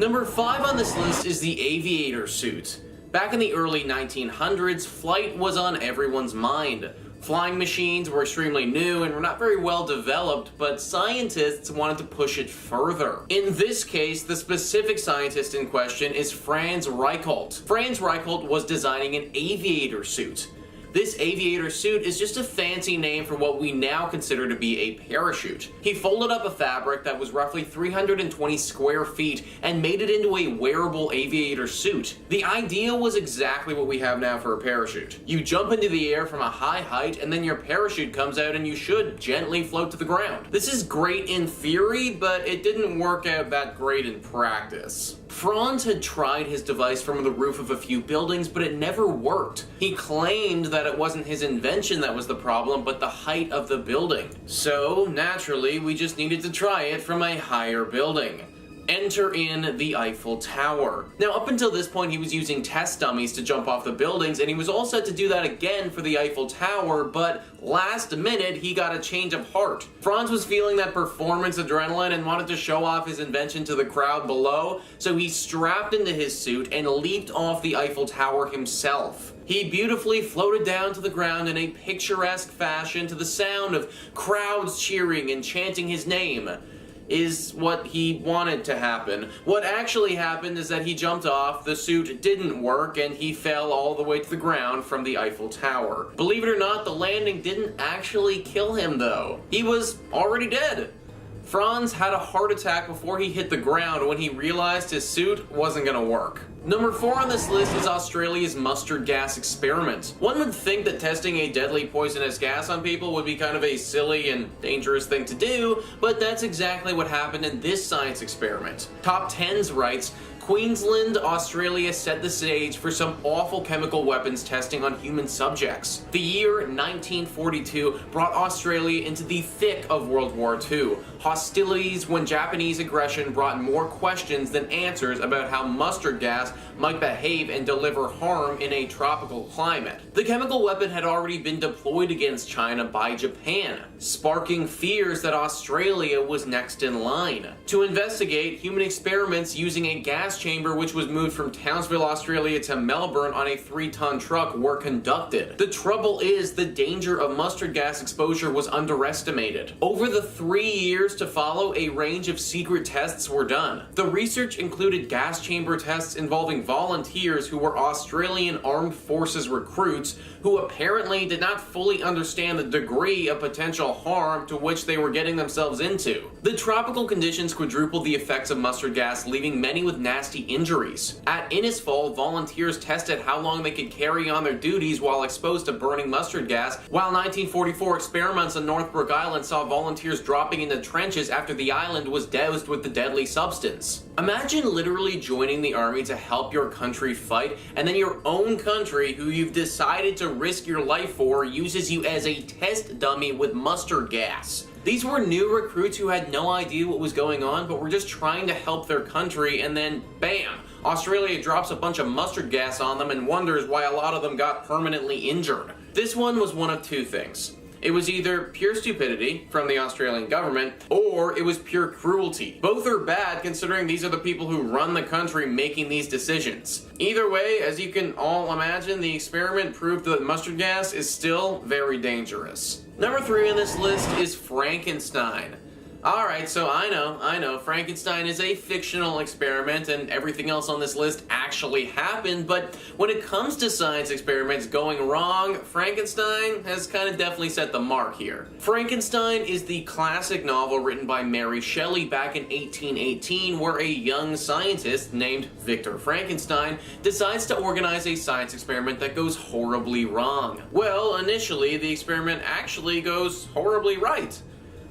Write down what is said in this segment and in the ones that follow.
Number 5 on this list is the aviator suit. Back in the early 1900s, flight was on everyone's mind. Flying machines were extremely new and were not very well developed, but scientists wanted to push it further. In this case, the specific scientist in question is Franz Reichelt. Franz Reichelt was designing an aviator suit. This aviator suit is just a fancy name for what we now consider to be a parachute. He folded up a fabric that was roughly 320 square feet and made it into a wearable aviator suit. The idea was exactly what we have now for a parachute. You jump into the air from a high height and then your parachute comes out and you should gently float to the ground. This is great in theory, but it didn't work out that great in practice. Franz had tried his device from the roof of a few buildings, but it never worked. He claimed that it wasn't his invention that was the problem, but the height of the building. So, naturally, we just needed to try it from a higher building. Enter in the Eiffel Tower. Now, up until this point, he was using test dummies to jump off the buildings, and he was all set to do that again for the Eiffel Tower, but last minute, he got a change of heart. Franz was feeling that performance adrenaline and wanted to show off his invention to the crowd below, so he strapped into his suit and leaped off the Eiffel Tower himself. He beautifully floated down to the ground in a picturesque fashion to the sound of crowds cheering and chanting his name. Is what he wanted to happen. What actually happened is that he jumped off, the suit didn't work, and he fell all the way to the ground from the Eiffel Tower. Believe it or not, the landing didn't actually kill him though. He was already dead. Franz had a heart attack before he hit the ground when he realized his suit wasn't gonna work. Number 4 on this list is Australia's mustard gas experiment. One would think that testing a deadly poisonous gas on people would be kind of a silly and dangerous thing to do, but that's exactly what happened in this science experiment. Top 10s writes, Queensland, Australia set the stage for some awful chemical weapons testing on human subjects. The year 1942 brought Australia into the thick of World War II. Hostilities when Japanese aggression brought more questions than answers about how mustard gas might behave and deliver harm in a tropical climate. The chemical weapon had already been deployed against China by Japan, sparking fears that Australia was next in line. To investigate, human experiments using a gas chamber which was moved from Townsville, Australia to Melbourne on a 3-ton truck were conducted. The trouble is, the danger of mustard gas exposure was underestimated. Over the 3 years to follow, a range of secret tests were done. The research included gas chamber tests involving volunteers who were Australian Armed Forces recruits who apparently did not fully understand the degree of potential harm to which they were getting themselves into. The tropical conditions quadrupled the effects of mustard gas, leaving many with nasty injuries. At Innisfail, volunteers tested how long they could carry on their duties while exposed to burning mustard gas, while 1944 experiments on Northbrook Island saw volunteers dropping into trenches after the island was doused with the deadly substance. Imagine literally joining the army to help your country fight, and then your own country, who you've decided to risk your life for, uses you as a test dummy with mustard gas. These were new recruits who had no idea what was going on, but were just trying to help their country, and then bam! Australia drops a bunch of mustard gas on them and wonders why a lot of them got permanently injured. This one was one of two things. It was either pure stupidity from the Australian government, or it was pure cruelty. Both are bad considering these are the people who run the country making these decisions. Either way, as you can all imagine, the experiment proved that mustard gas is still very dangerous. Number 3 on this list is Frankenstein. Alright, so I know, Frankenstein is a fictional experiment and everything else on this list actually happened, but when it comes to science experiments going wrong, Frankenstein has kind of definitely set the mark here. Frankenstein is the classic novel written by Mary Shelley back in 1818, where a young scientist named Victor Frankenstein decides to organize a science experiment that goes horribly wrong. Well, initially, the experiment actually goes horribly right.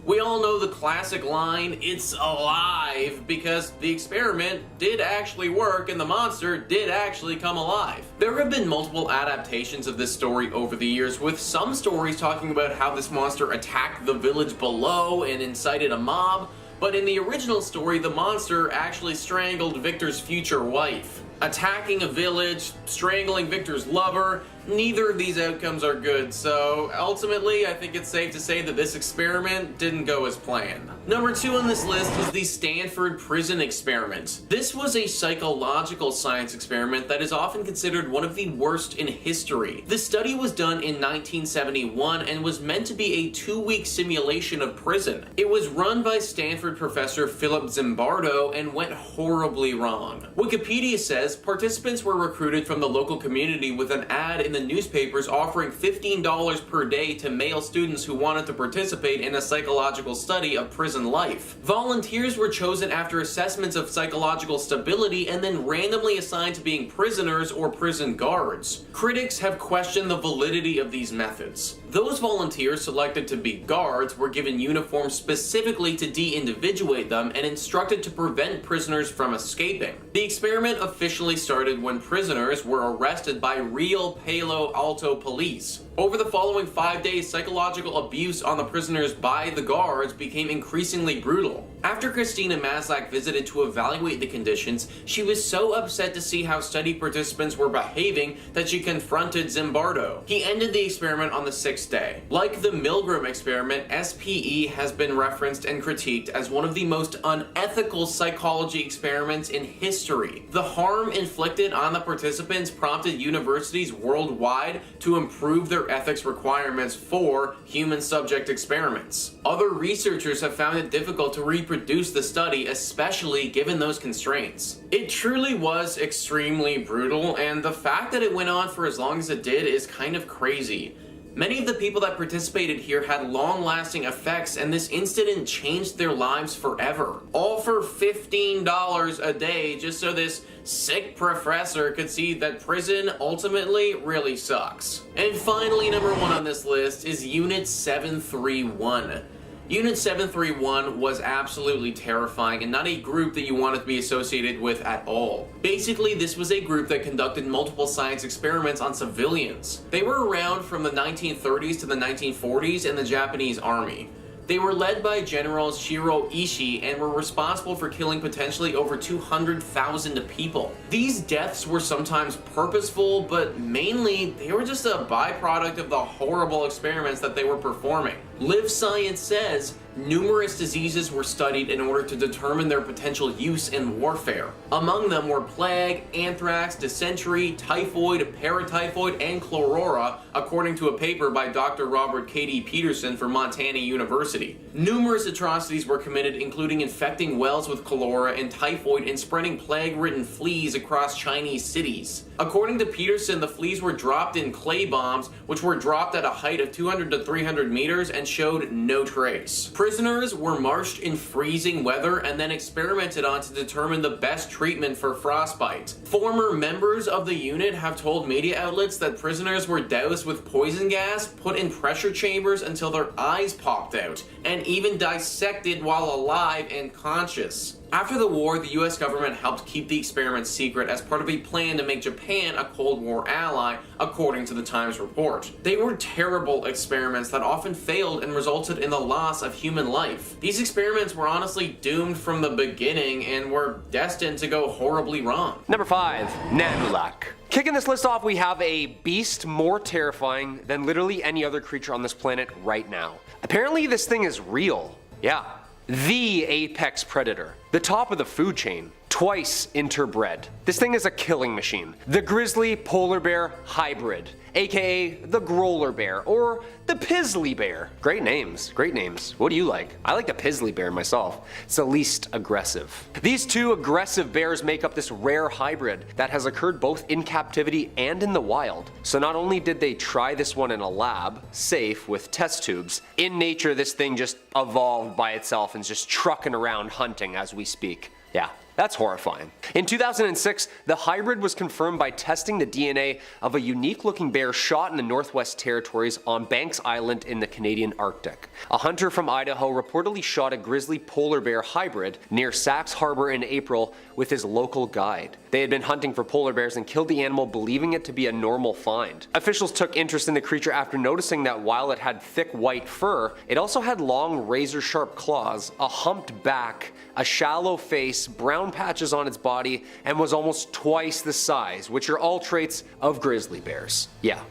We all know the classic line, "It's alive," because the experiment did actually work and the monster did actually come alive. There have been multiple adaptations of this story over the years, with some stories talking about how this monster attacked the village below and incited a mob, but in the original story, the monster actually strangled Victor's future wife. Attacking a village, strangling Victor's lover, neither of these outcomes are good, so ultimately I think it's safe to say that this experiment didn't go as planned. Number 2 on this list is the Stanford Prison Experiment. This was a psychological science experiment that is often considered one of the worst in history. The study was done in 1971 and was meant to be a 2-week simulation of prison. It was run by Stanford professor Philip Zimbardo and went horribly wrong. Wikipedia says participants were recruited from the local community with an ad in the newspapers offering $15 per day to male students who wanted to participate in a psychological study of prison life. Volunteers were chosen after assessments of psychological stability and then randomly assigned to being prisoners or prison guards. Critics have questioned the validity of these methods. Those volunteers selected to be guards were given uniforms specifically to de-individuate them and instructed to prevent prisoners from escaping. The experiment officially started when prisoners were arrested by Rio Palo Alto police. Over the following 5 days, psychological abuse on the prisoners by the guards became increasingly brutal. After Christina Maslach visited to evaluate the conditions, she was so upset to see how study participants were behaving that she confronted Zimbardo. He ended the experiment on the 6th day. Like the Milgram experiment, SPE has been referenced and critiqued as one of the most unethical psychology experiments in history. The harm inflicted on the participants prompted universities worldwide to improve their ethics requirements for human subject experiments. Other researchers have found it difficult to reproduce the study, especially given those constraints. It truly was extremely brutal, and the fact that it went on for as long as it did is kind of crazy. Many of the people that participated here had long-lasting effects, and this incident changed their lives forever. All for $15 a day just so this sick professor could see that prison ultimately really sucks. And finally, number 1 on this list is Unit 731. Unit 731 was absolutely terrifying and not a group that you wanted to be associated with at all. Basically, this was a group that conducted multiple science experiments on civilians. They were around from the 1930s to the 1940s in the Japanese army. They were led by Generals Shiro Ishii and were responsible for killing potentially over 200,000 people. These deaths were sometimes purposeful, but mainly they were just a byproduct of the horrible experiments that they were performing. Live Science says numerous diseases were studied in order to determine their potential use in warfare. Among them were plague, anthrax, dysentery, typhoid, paratyphoid, and chlorora, according to a paper by Dr. Robert K.D. Peterson from Montana University. Numerous atrocities were committed, including infecting wells with cholera and typhoid and spreading plague-ridden fleas across Chinese cities. According to Peterson, the fleas were dropped in clay bombs, which were dropped at a height of 200 to 300 meters and showed no trace. Prisoners were marched in freezing weather and then experimented on to determine the best treatment for frostbite. Former members of the unit have told media outlets that prisoners were doused with poison gas, put in pressure chambers until their eyes popped out, and even dissected while alive and conscious. After the war, the US government helped keep the experiment secret as part of a plan to make Japan a Cold War ally, according to the Times report. They were terrible experiments that often failed and resulted in the loss of human life. These experiments were honestly doomed from the beginning and were destined to go horribly wrong. Number 5. Nanulak. Kicking this list off, we have a beast more terrifying than literally any other creature on this planet right now. Apparently this thing is real. Yeah. The apex predator. The top of the food chain. Twice interbred. This thing is a killing machine. The grizzly-polar bear hybrid, aka the growler bear, or the pizzly bear. Great names, great names. What do you like? I like the pizzly bear myself. It's the least aggressive. These two aggressive bears make up this rare hybrid that has occurred both in captivity and in the wild. So not only did they try this one in a lab, safe, with test tubes, in nature this thing just evolved by itself and is just trucking around hunting as we speak. Yeah. That's horrifying. In 2006, the hybrid was confirmed by testing the DNA of a unique looking bear shot in the Northwest Territories on Banks Island in the Canadian Arctic. A hunter from Idaho reportedly shot a grizzly polar bear hybrid near Sachs Harbor in April with his local guide. They had been hunting for polar bears and killed the animal, believing it to be a normal find. Officials took interest in the creature after noticing that while it had thick white fur, it also had long razor-sharp claws, a humped back, a shallow face, brown brown patches on its body and was almost twice the size, which are all traits of grizzly bears. Yeah.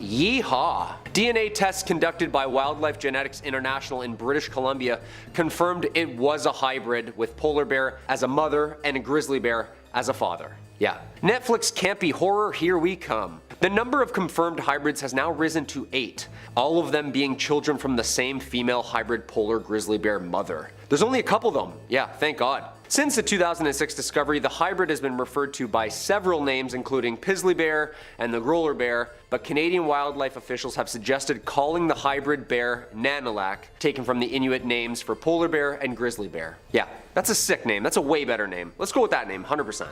Yeehaw! DNA tests conducted by Wildlife Genetics International in British Columbia confirmed it was a hybrid with polar bear as a mother and a grizzly bear as a father. Yeah. Netflix campy horror, here we come. The number of confirmed hybrids has now risen to 8, all of them being children from the same female hybrid polar grizzly bear mother. There's only a couple of them. Yeah, thank God. Since the 2006 discovery, the hybrid has been referred to by several names including Pizzly bear and the Growler bear, but Canadian wildlife officials have suggested calling the hybrid bear Nanalak, taken from the Inuit names for polar bear and grizzly bear. Yeah, that's a sick name. That's a way better name. Let's go with that name, 100%.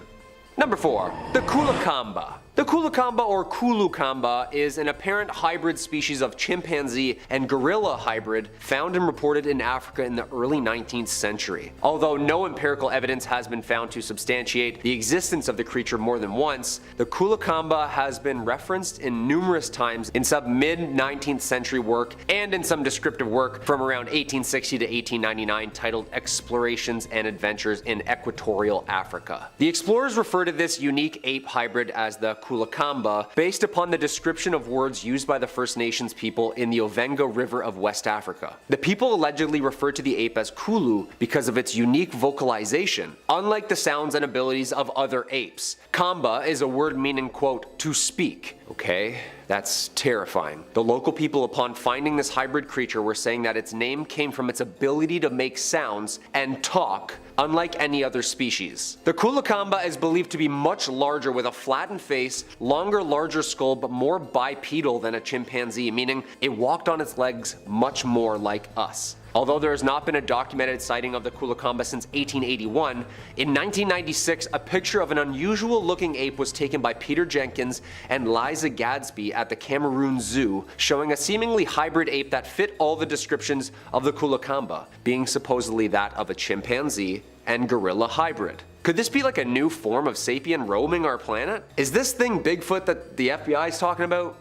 Number 4. The koolo-kamba. The koolo-kamba or koolo-kamba is an apparent hybrid species of chimpanzee and gorilla hybrid found and reported in Africa in the early 19th century. Although no empirical evidence has been found to substantiate the existence of the creature more than once, the koolo-kamba has been referenced in numerous times in some mid-19th century work and in some descriptive work from around 1860 to 1899 titled Explorations and Adventures in Equatorial Africa. The explorers refer to this unique ape hybrid as the koolo-kamba based upon the description of words used by the First Nations people in the Ovengo River of West Africa. The people allegedly refer to the ape as koolo because of its unique vocalization, unlike the sounds and abilities of other apes. Kamba is a word meaning, quote, to speak. Okay, that's terrifying. The local people, upon finding this hybrid creature, were saying that its name came from its ability to make sounds and talk, unlike any other species. The koolo-kamba is believed to be much larger with a flattened face, longer, larger skull, but more bipedal than a chimpanzee, meaning it walked on its legs much more like us. Although there has not been a documented sighting of the koolo-kamba since 1881, in 1996 a picture of an unusual looking ape was taken by Peter Jenkins and Liza Gadsby at the Cameroon Zoo, showing a seemingly hybrid ape that fit all the descriptions of the koolo-kamba, being supposedly that of a chimpanzee and gorilla hybrid. Could this be like a new form of sapien roaming our planet? Is this thing Bigfoot that the FBI is talking about?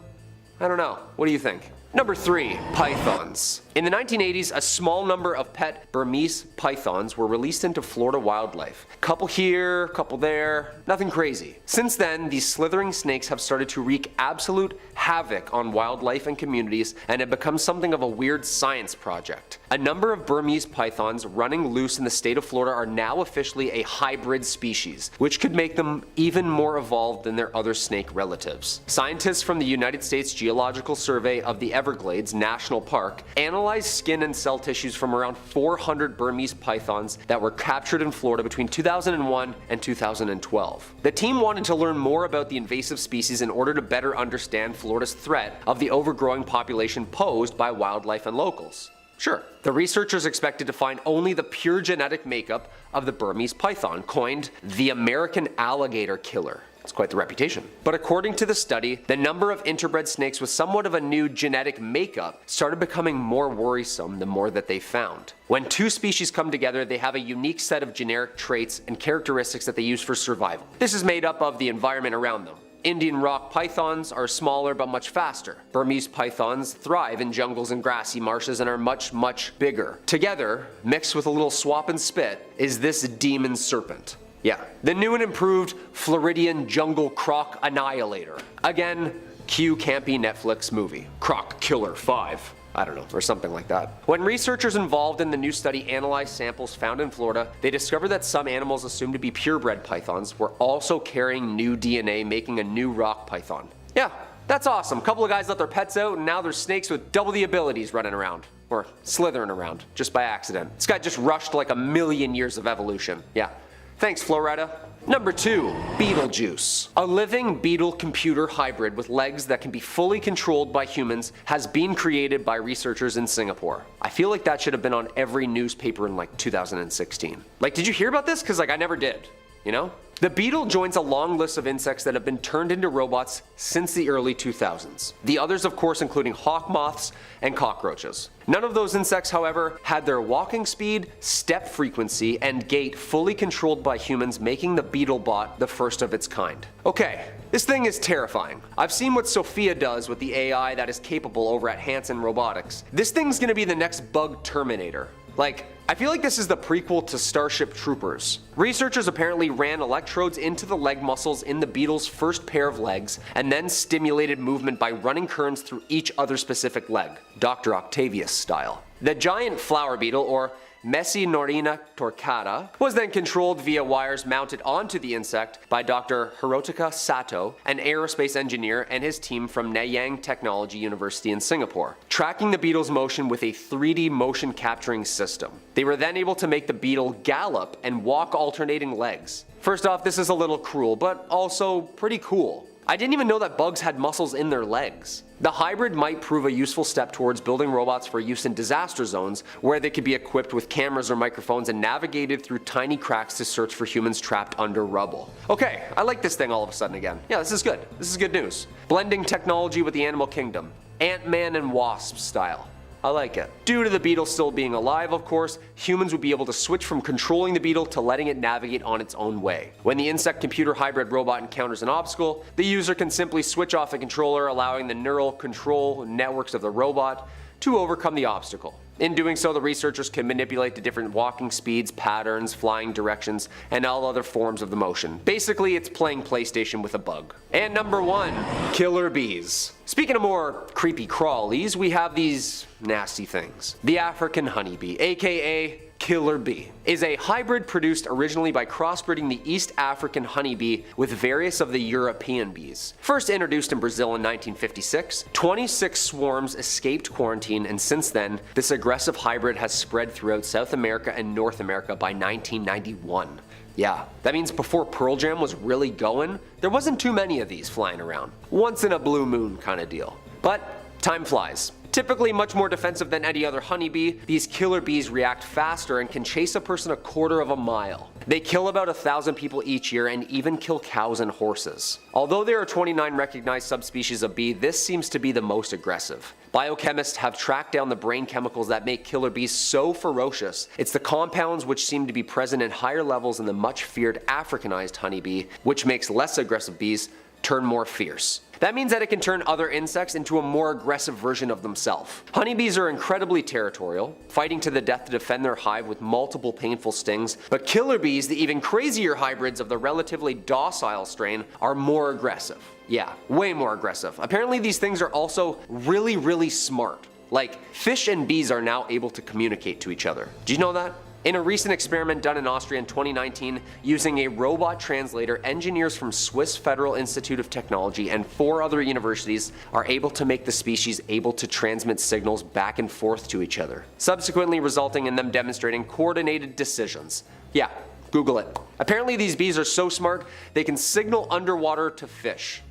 I don't know. What do you think? Number 3. Pythons. In the 1980s, a small number of pet Burmese pythons were released into Florida wildlife. Couple here, couple there, nothing crazy. Since then, these slithering snakes have started to wreak absolute havoc on wildlife and communities and have become something of a weird science project. A number of Burmese pythons running loose in the state of Florida are now officially a hybrid species, which could make them even more evolved than their other snake relatives. Scientists from the United States Geological Survey of the Everglades National Park analyzed skin and cell tissues from around 400 Burmese pythons that were captured in Florida between 2001 and 2012. The team wanted to learn more about the invasive species in order to better understand Florida's threat of the overgrowing population posed by wildlife and locals. Sure, the researchers expected to find only the pure genetic makeup of the Burmese python, coined the American alligator killer. It's quite the reputation. But according to the study, the number of interbred snakes with somewhat of a new genetic makeup started becoming more worrisome the more that they found. When two species come together, they have a unique set of generic traits and characteristics that they use for survival. This is made up of the environment around them. Indian rock pythons are smaller but much faster. Burmese pythons thrive in jungles and grassy marshes and are much, much bigger. Together, mixed with a little swap and spit, is this demon serpent. Yeah, the new and improved Floridian jungle croc annihilator. Again, cue campy Netflix movie. Croc Killer 5. I don't know, or something like that. When researchers involved in the new study analyzed samples found in Florida, they discovered that some animals assumed to be purebred pythons were also carrying new DNA, making a new rock python. Yeah, that's awesome. A couple of guys let their pets out and now there's snakes with double the abilities running around. Or slithering around, just by accident. This guy just rushed like 1,000,000 years of evolution. Yeah. Thanks, Florida. Number 2. Beetlejuice. A living beetle-computer hybrid with legs that can be fully controlled by humans has been created by researchers in Singapore. I feel like that should have been on every newspaper in like 2016. Like, did you hear about this? Cause like I never did, you know? The beetle joins a long list of insects that have been turned into robots since the early 2000s. The others, of course, including hawk moths and cockroaches. None of those insects, however, had their walking speed, step frequency, and gait fully controlled by humans, making the BeetleBot the first of its kind. Okay, this thing is terrifying. I've seen what Sophia does with the AI that is capable over at Hanson Robotics. This thing's gonna be the next bug Terminator. Like, I feel like this is the prequel to Starship Troopers. Researchers apparently ran electrodes into the leg muscles in the beetle's first pair of legs, and then stimulated movement by running currents through each other specific leg, Dr. Octavius style. The giant flower beetle, or Messionorina torcata, was then controlled via wires mounted onto the insect by Dr. Hirotaka Sato, an aerospace engineer, and his team from Nanyang Technology University in Singapore, tracking the beetle's motion with a 3D motion capturing system. They were then able to make the beetle gallop and walk alternating legs. First off, this is a little cruel, but also pretty cool. I didn't even know that bugs had muscles in their legs. The hybrid might prove a useful step towards building robots for use in disaster zones, where they could be equipped with cameras or microphones and navigated through tiny cracks to search for humans trapped under rubble. Okay, I like this thing all of a sudden again. Yeah, this is good. This is good news. Blending technology with the animal kingdom. Ant-Man and Wasp style. I like it. Due to the beetle still being alive, of course, humans would be able to switch from controlling the beetle to letting it navigate on its own way. When the insect-computer hybrid robot encounters an obstacle, the user can simply switch off the controller, allowing the neural control networks of the robot to overcome the obstacle. In doing so, the researchers can manipulate the different walking speeds, patterns, flying directions, and all other forms of the motion. Basically, it's playing PlayStation with a bug. And number 1, killer bees. Speaking of more creepy crawlies, we have these nasty things. The African honeybee, aka killer bee, is a hybrid produced originally by crossbreeding the East African honeybee with various of the European bees. First introduced in Brazil in 1956, 26 swarms escaped quarantine, and since then, this aggressive hybrid has spread throughout South America and North America by 1991. Yeah, that means before Pearl Jam was really going, there wasn't too many of these flying around. Once in a blue moon kind of deal. But time flies. Typically much more defensive than any other honeybee, these killer bees react faster and can chase a person a quarter of a mile. They kill about 1,000 people each year and even kill cows and horses. Although there are 29 recognized subspecies of bee, this seems to be the most aggressive. Biochemists have tracked down the brain chemicals that make killer bees so ferocious. It's the compounds which seem to be present in higher levels in the much feared Africanized honeybee, which makes less aggressive bees turn more fierce. That means that it can turn other insects into a more aggressive version of themselves. Honeybees are incredibly territorial, fighting to the death to defend their hive with multiple painful stings, but killer bees, the even crazier hybrids of the relatively docile strain, are more aggressive. Yeah, way more aggressive. Apparently these things are also really smart. Like, fish and bees are now able to communicate to each other. Do you know that? In a recent experiment done in Austria in 2019, using a robot translator, engineers from Swiss Federal Institute of Technology and 4 other universities are able to make the species able to transmit signals back and forth to each other, subsequently resulting in them demonstrating coordinated decisions. Yeah, Google it. Apparently these bees are so smart, they can signal underwater to fish.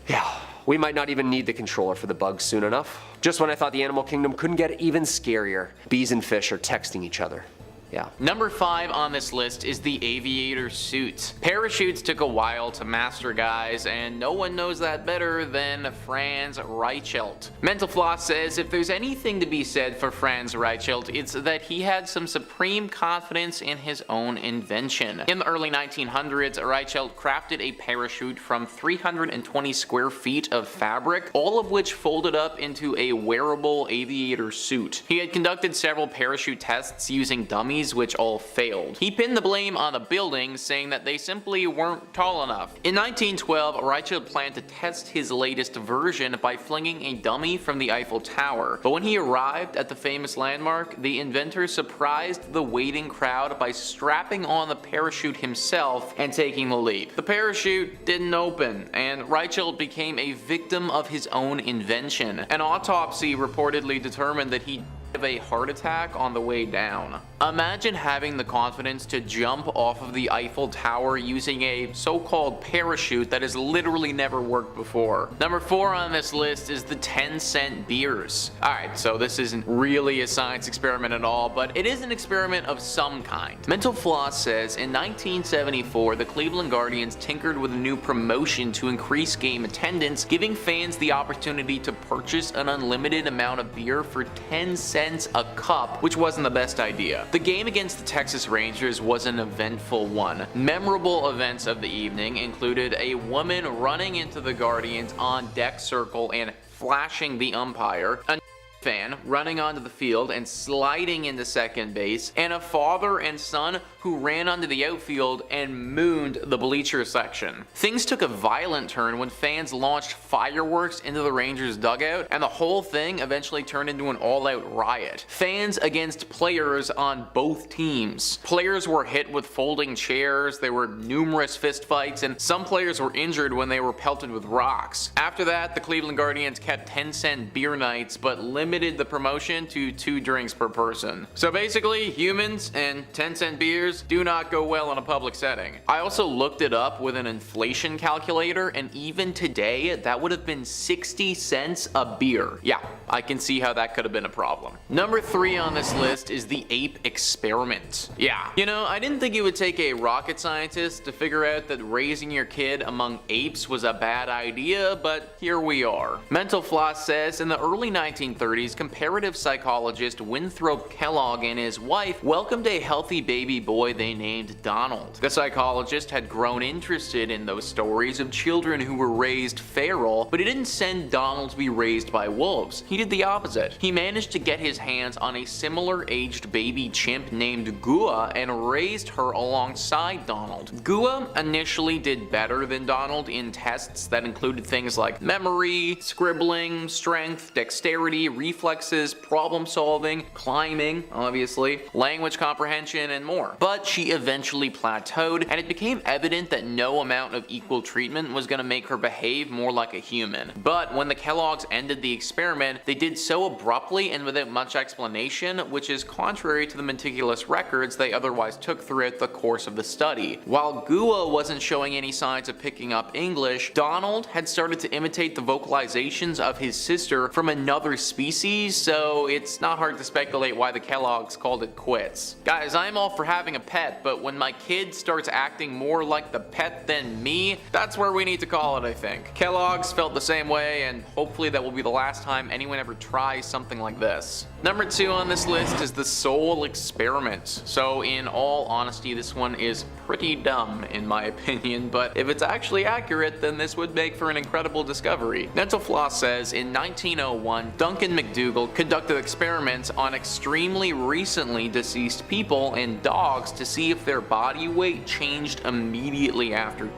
Yeah. We might not even need the controller for the bugs soon enough. Just when I thought the animal kingdom couldn't get even scarier, bees and fish are texting each other. Yeah. Number 5 on this list is the aviator suit. Parachutes took a while to master, guys, and no one knows that better than Franz Reichelt. Mental Floss says if there's anything to be said for Franz Reichelt, it's that he had some supreme confidence in his own invention. In the early 1900s, Reichelt crafted a parachute from 320 square feet of fabric, all of which folded up into a wearable aviator suit. He had conducted several parachute tests using dummies, which all failed. He pinned the blame on the buildings, saying that they simply weren't tall enough. In 1912, Reichelt planned to test his latest version by flinging a dummy from the Eiffel Tower. But when he arrived at the famous landmark, the inventor surprised the waiting crowd by strapping on the parachute himself and taking the leap. The parachute didn't open, and Reichelt became a victim of his own invention. An autopsy reportedly determined that he of a heart attack on the way down. Imagine having the confidence to jump off of the Eiffel Tower using a so-called parachute that has literally never worked before. Number 4 on this list is the 10-cent beers. Alright, so this isn't really a science experiment at all, but it is an experiment of some kind. Mental Floss says in 1974, the Cleveland Guardians tinkered with a new promotion to increase game attendance, giving fans the opportunity to purchase an unlimited amount of beer for 10 cents a cup, which wasn't the best idea. The game against the Texas Rangers was an eventful one. Memorable events of the evening included a woman running into the Guardians on deck circle and flashing the umpire, a fan running onto the field and sliding into second base, and a father and son who ran onto the outfield and mooned the bleacher section. Things took a violent turn when fans launched fireworks into the Rangers dugout, and the whole thing eventually turned into an all-out riot. Fans against players on both teams. Players were hit with folding chairs, there were numerous fistfights, and some players were injured when they were pelted with rocks. After that, the Cleveland Guardians kept 10-cent beer nights, but limited the promotion to 2 drinks per person. So basically, humans and 10-cent beers do not go well in a public setting. I also looked it up with an inflation calculator, and even today, that would have been 60 cents a beer. Yeah, I can see how that could have been a problem. Number 3 on this list is the ape experiment. Yeah, you know, I didn't think it would take a rocket scientist to figure out that raising your kid among apes was a bad idea, but here we are. Mental Floss says in the early 1930s, comparative psychologist Winthrop Kellogg and his wife welcomed a healthy baby boy they named Donald. The psychologist had grown interested in those stories of children who were raised feral, but he didn't send Donald to be raised by wolves. He did the opposite. He managed to get his hands on a similar aged baby chimp named Gua and raised her alongside Donald. Gua initially did better than Donald in tests that included things like memory, scribbling, strength, dexterity, reflexes, problem solving, climbing, obviously, language comprehension, and more. But she eventually plateaued, and it became evident that no amount of equal treatment was going to make her behave more like a human. But when the Kellogg's ended the experiment, they did so abruptly and without much explanation, which is contrary to the meticulous records they otherwise took throughout the course of the study. While Gua wasn't showing any signs of picking up English, Donald had started to imitate the vocalizations of his sister from another species, so it's not hard to speculate why the Kellogg's called it quits. Guys, I'm all for having a pet, but when my kid starts acting more like the pet than me, that's where we need to call it, I think. Kellogg's felt the same way, and hopefully that will be the last time anyone ever tries something like this. Number 2 on this list is the soul experiment. So in all honesty, this one is pretty dumb in my opinion, but if it's actually accurate, then this would make for an incredible discovery. Mental Floss says in 1901, Duncan McDougall conducted experiments on extremely recently deceased people and dogs to see if their body weight changed immediately after.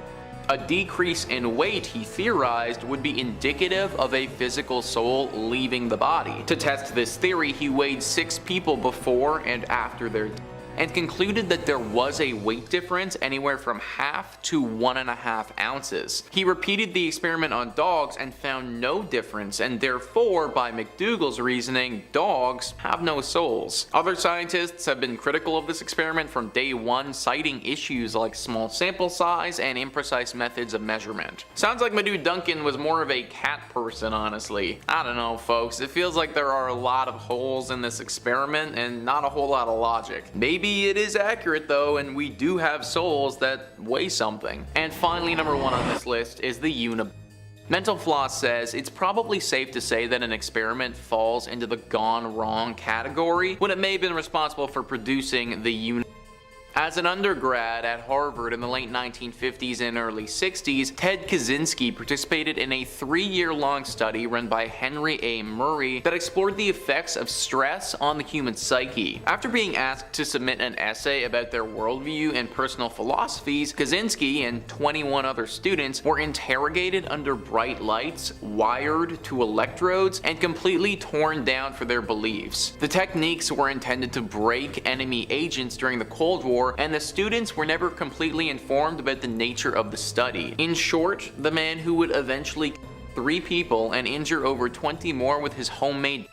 A decrease in weight, he theorized, would be indicative of a physical soul leaving the body. To test this theory, he weighed 6 people before and after their death, and concluded that there was a weight difference anywhere from half to 1.5 ounces. He repeated the experiment on dogs and found no difference, and therefore, by McDougall's reasoning, dogs have no souls. Other scientists have been critical of this experiment from day one, citing issues like small sample size and imprecise methods of measurement. Sounds like my dude Duncan was more of a cat person, honestly. I don't know, folks. It feels like there are a lot of holes in this experiment and not a whole lot of logic. Maybe it is accurate though, and we do have souls that weigh something. And finally, number 1 on this list is the Mental Floss says it's probably safe to say that an experiment falls into the gone wrong category when it may have been responsible for producing the As an undergrad at Harvard in the late 1950s and early 60s, Ted Kaczynski participated in a 3-year-long study run by Henry A. Murray that explored the effects of stress on the human psyche. After being asked to submit an essay about their worldview and personal philosophies, Kaczynski and 21 other students were interrogated under bright lights, wired to electrodes, and completely torn down for their beliefs. The techniques were intended to break enemy agents during the Cold War, and the students were never completely informed about the nature of the study. In short, the man who would eventually kill 3 people and injure over 20 more with his homemade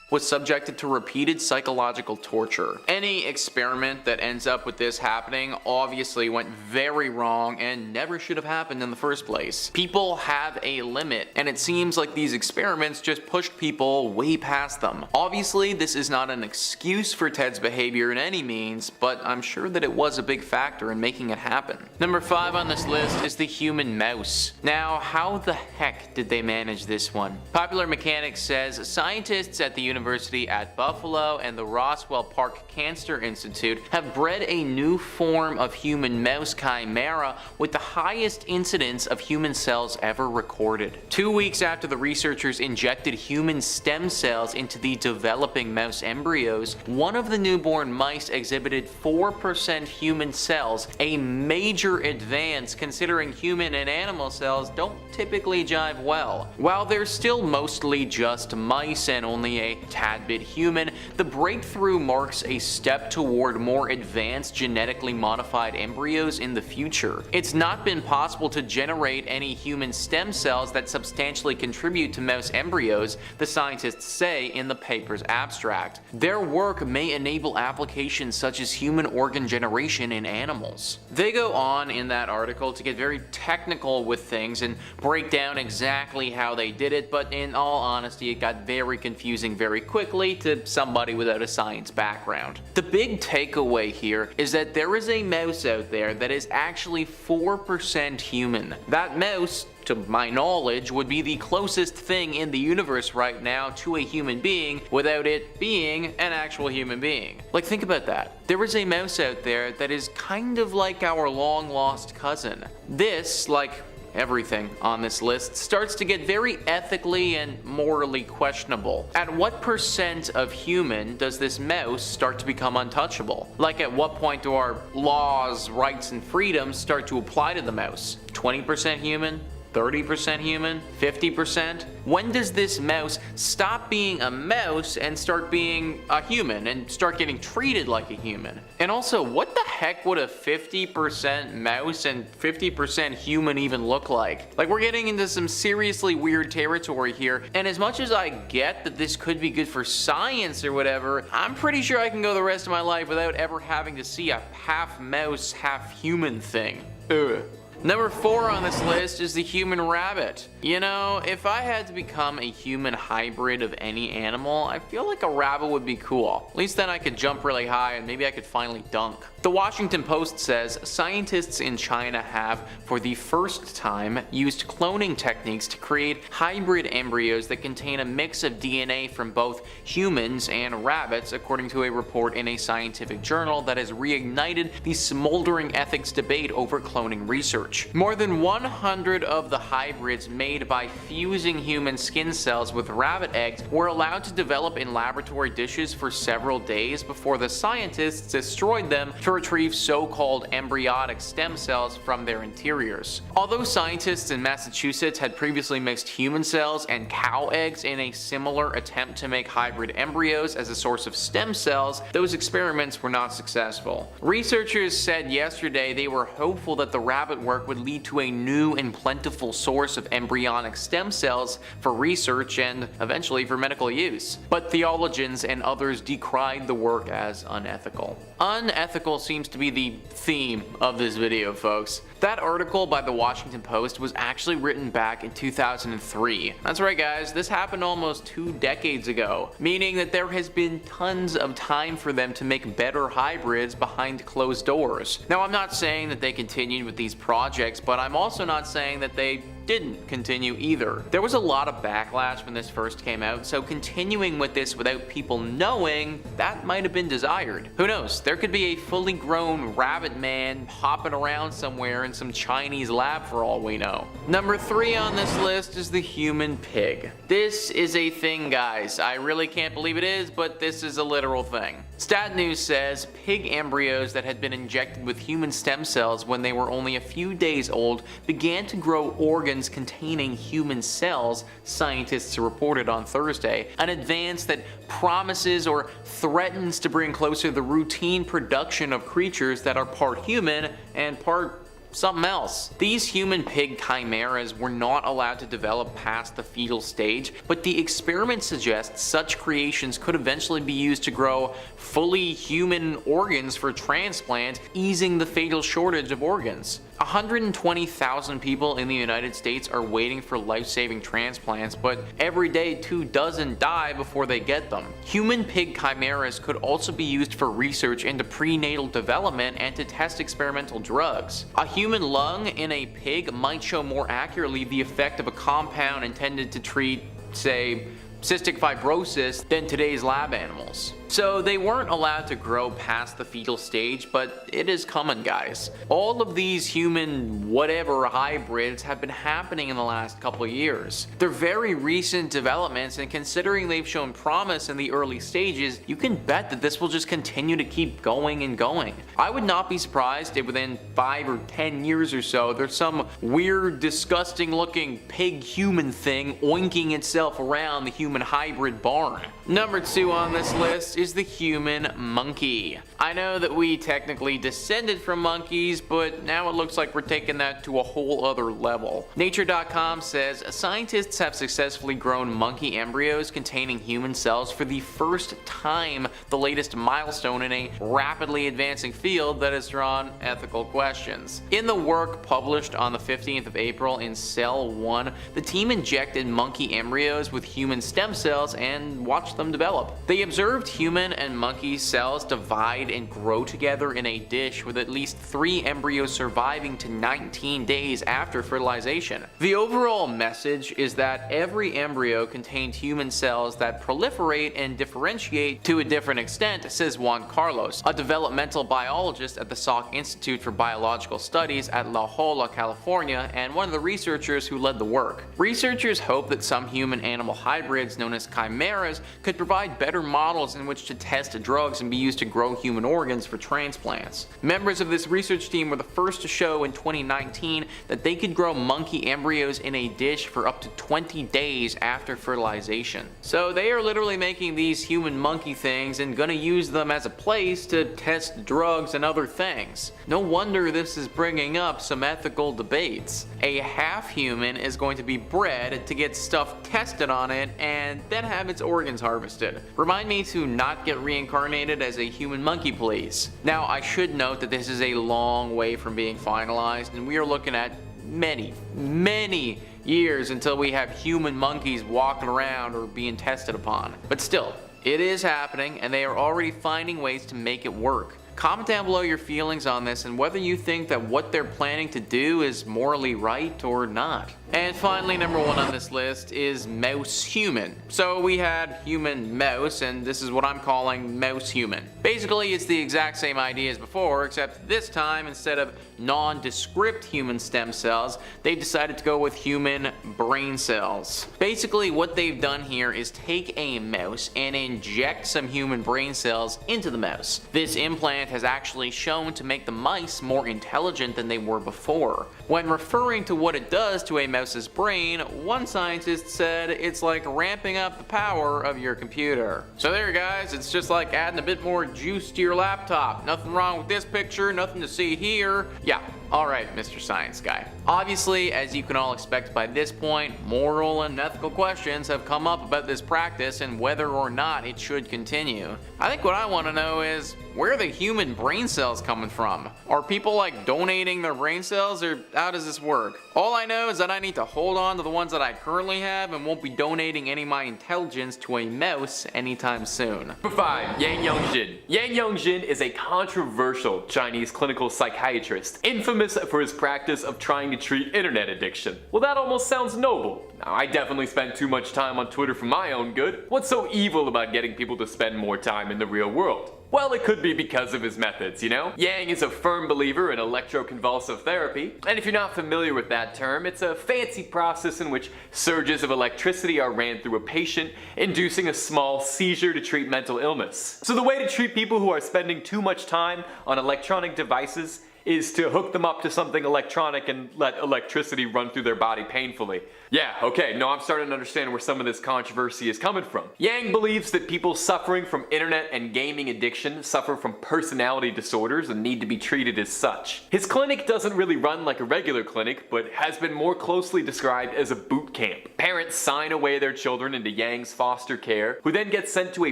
was subjected to repeated psychological torture. Any experiment that ends up with this happening obviously went very wrong and never should have happened in the first place. People have a limit, and it seems like these experiments just pushed people way past them. Obviously, this is not an excuse for Ted's behavior in any means, but I'm sure that it was a big factor in making it happen. Number 5 on this list is the human mouse. Now, how the heck did they manage this one? Popular Mechanics says scientists at the University University at Buffalo and the Roswell Park Cancer Institute have bred a new form of human mouse chimera with the highest incidence of human cells ever recorded. 2 weeks after the researchers injected human stem cells into the developing mouse embryos, one of the newborn mice exhibited 4% human cells, a major advance considering human and animal cells don't typically jive well. While they're still mostly just mice and only a tad bit human, the breakthrough marks a step toward more advanced genetically modified embryos in the future. It's not been possible to generate any human stem cells that substantially contribute to mouse embryos, the scientists say in the paper's abstract. Their work may enable applications such as human organ generation in animals. They go on in that article to get very technical with things and break down exactly how they did it, but in all honesty it got very confusing very quickly to somebody without a science background. The big takeaway here is that there is a mouse out there that is actually 4% human. That mouse, to my knowledge, would be the closest thing in the universe right now to a human being without it being an actual human being. Like, think about that. There is a mouse out there that is kind of like our long lost cousin. This, like everything on this list, starts to get very ethically and morally questionable. At what percent of human does this mouse start to become untouchable? Like, at what point do our laws, rights, and freedoms start to apply to the mouse? 20% human? 30% human? 50%? When does this mouse stop being a mouse and start being a human and start getting treated like a human? And also, what the heck would a 50% mouse and 50% human even look like? Like, we're getting into some seriously weird territory here, and as much as I get that this could be good for science or whatever, I'm pretty sure I can go the rest of my life without ever having to see a half mouse, half human thing. Ugh. Number 4 on this list is the human rabbit. You know, if I had to become a human hybrid of any animal, I feel like a rabbit would be cool. At least then I could jump really high and maybe I could finally dunk. The Washington Post says scientists in China have, for the first time, used cloning techniques to create hybrid embryos that contain a mix of DNA from both humans and rabbits, according to a report in a scientific journal that has reignited the smoldering ethics debate over cloning research. More than 100 of the hybrids made by fusing human skin cells with rabbit eggs were allowed to develop in laboratory dishes for several days before the scientists destroyed them to retrieve so-called embryonic stem cells from their interiors. Although scientists in Massachusetts had previously mixed human cells and cow eggs in a similar attempt to make hybrid embryos as a source of stem cells, those experiments were not successful. Researchers said yesterday they were hopeful that the rabbit work would lead to a new and plentiful source of embryonic stem cells for research and eventually for medical use. But theologians and others decried the work as unethical. Unethical seems to be the theme of this video, folks. That article by the Washington Post was actually written back in 2003. That's right, guys, this happened almost 2 decades ago, meaning that there has been tons of time for them to make better hybrids behind closed doors. Now, I'm not saying that they continued with these projects, but I'm also not saying that they didn't continue either. There was a lot of backlash when this first came out, so continuing with this without people knowing, that might have been desired. Who knows, there could be a fully grown rabbit man hopping around somewhere in some Chinese lab for all we know. Number 3 on this list is the human pig. This is a thing, guys. I really can't believe it is, but this is a literal thing. Stat News says pig embryos that had been injected with human stem cells when they were only a few days old began to grow organs containing human cells, scientists reported on Thursday, an advance that promises or threatens to bring closer the routine production of creatures that are part human and part something else. These human pig chimeras were not allowed to develop past the fetal stage, but the experiment suggests such creations could eventually be used to grow fully human organs for transplant, easing the fatal shortage of organs. 120,000 people in the United States are waiting for life-saving transplants, but every day 2 dozen die before they get them. Human pig chimeras could also be used for research into prenatal development and to test experimental drugs. A human lung in a pig might show more accurately the effect of a compound intended to treat, say, cystic fibrosis than today's lab animals. So they weren't allowed to grow past the fetal stage, but it is coming, guys. All of these human whatever hybrids have been happening in the last couple of years. They're very recent developments, and considering they've shown promise in the early stages, you can bet that this will just continue to keep going and going. I would not be surprised if within 5 or 10 years or so there's some weird, disgusting looking pig human thing oinking itself around the human hybrid barn. Number 2 on this list is the human monkey. I know that we technically descended from monkeys, but now it looks like we're taking that to a whole other level. Nature.com says scientists have successfully grown monkey embryos containing human cells for the first time, the latest milestone in a rapidly advancing field that has drawn ethical questions. In the work published on the 15th of April in Cell 1, the team injected monkey embryos with human stem cells and watched them develop. They observed human and monkey cells divide and grow together in a dish, with at least 3 embryos surviving to 19 days after fertilization. The overall message is that every embryo contained human cells that proliferate and differentiate to a different extent, says Juan Carlos, a developmental biologist at the Salk Institute for Biological Studies at La Jolla, California, and one of the researchers who led the work. Researchers hope that some human-animal hybrids known as chimeras could provide better models in which to test drugs and be used to grow human organs for transplants. Members of this research team were the first to show in 2019 that they could grow monkey embryos in a dish for up to 20 days after fertilization. So they are literally making these human monkey things and gonna use them as a place to test drugs and other things. No wonder this is bringing up some ethical debates. A half human is going to be bred to get stuff tested on it and then have its organs harvested. Remind me to not get reincarnated as a human monkey, please. Now, I should note that this is a long way from being finalized, and we are looking at many years until we have human monkeys walking around or being tested upon. But still, it is happening, and they are already finding ways to make it work. Comment down below your feelings on this and whether you think that what they're planning to do is morally right or not. And finally, number 1 on this list is mouse human. So we had human mouse, and this is what I'm calling mouse human. Basically, it's the exact same idea as before, except this time, instead of nondescript human stem cells, they've decided to go with human brain cells. Basically, what they've done here is take a mouse and inject some human brain cells into the mouse. This implant has actually shown to make the mice more intelligent than they were before. When referring to what it does to a mouse's brain, one scientist said it's like ramping up the power of your computer. So there guys, it's just like adding a bit more juice to your laptop. Nothing wrong with this picture, nothing to see here. Yeah, alright, Mr. Science Guy. Obviously, as you can all expect by this point, moral and ethical questions have come up about this practice and whether or not it should continue. I think what I want to know is, where are the human brain cells coming from? Are people like donating their brain cells, or how does this work? All I know is that I need to hold on to the ones that I currently have and won't be donating any of my intelligence to a mouse anytime soon. Number 5. Yang Yongxin. Yang Yongxin is a controversial Chinese clinical psychiatrist, infamous for his practice of trying to treat internet addiction. Well, that almost sounds noble. Now, I definitely spend too much time on Twitter for my own good. What's so evil about getting people to spend more time in the real world? Well, it could be because of his methods, you know? Yang is a firm believer in electroconvulsive therapy, and if you're not familiar with that term, it's a fancy process in which surges of electricity are ran through a patient, inducing a small seizure to treat mental illness. So the way to treat people who are spending too much time on electronic devices is to hook them up to something electronic and let electricity run through their body painfully. Yeah, okay, no, I'm starting to understand where some of this controversy is coming from. Yang believes that people suffering from internet and gaming addiction suffer from personality disorders and need to be treated as such. His clinic doesn't really run like a regular clinic, but has been more closely described as a boot camp. Parents sign away their children into Yang's foster care, who then get sent to a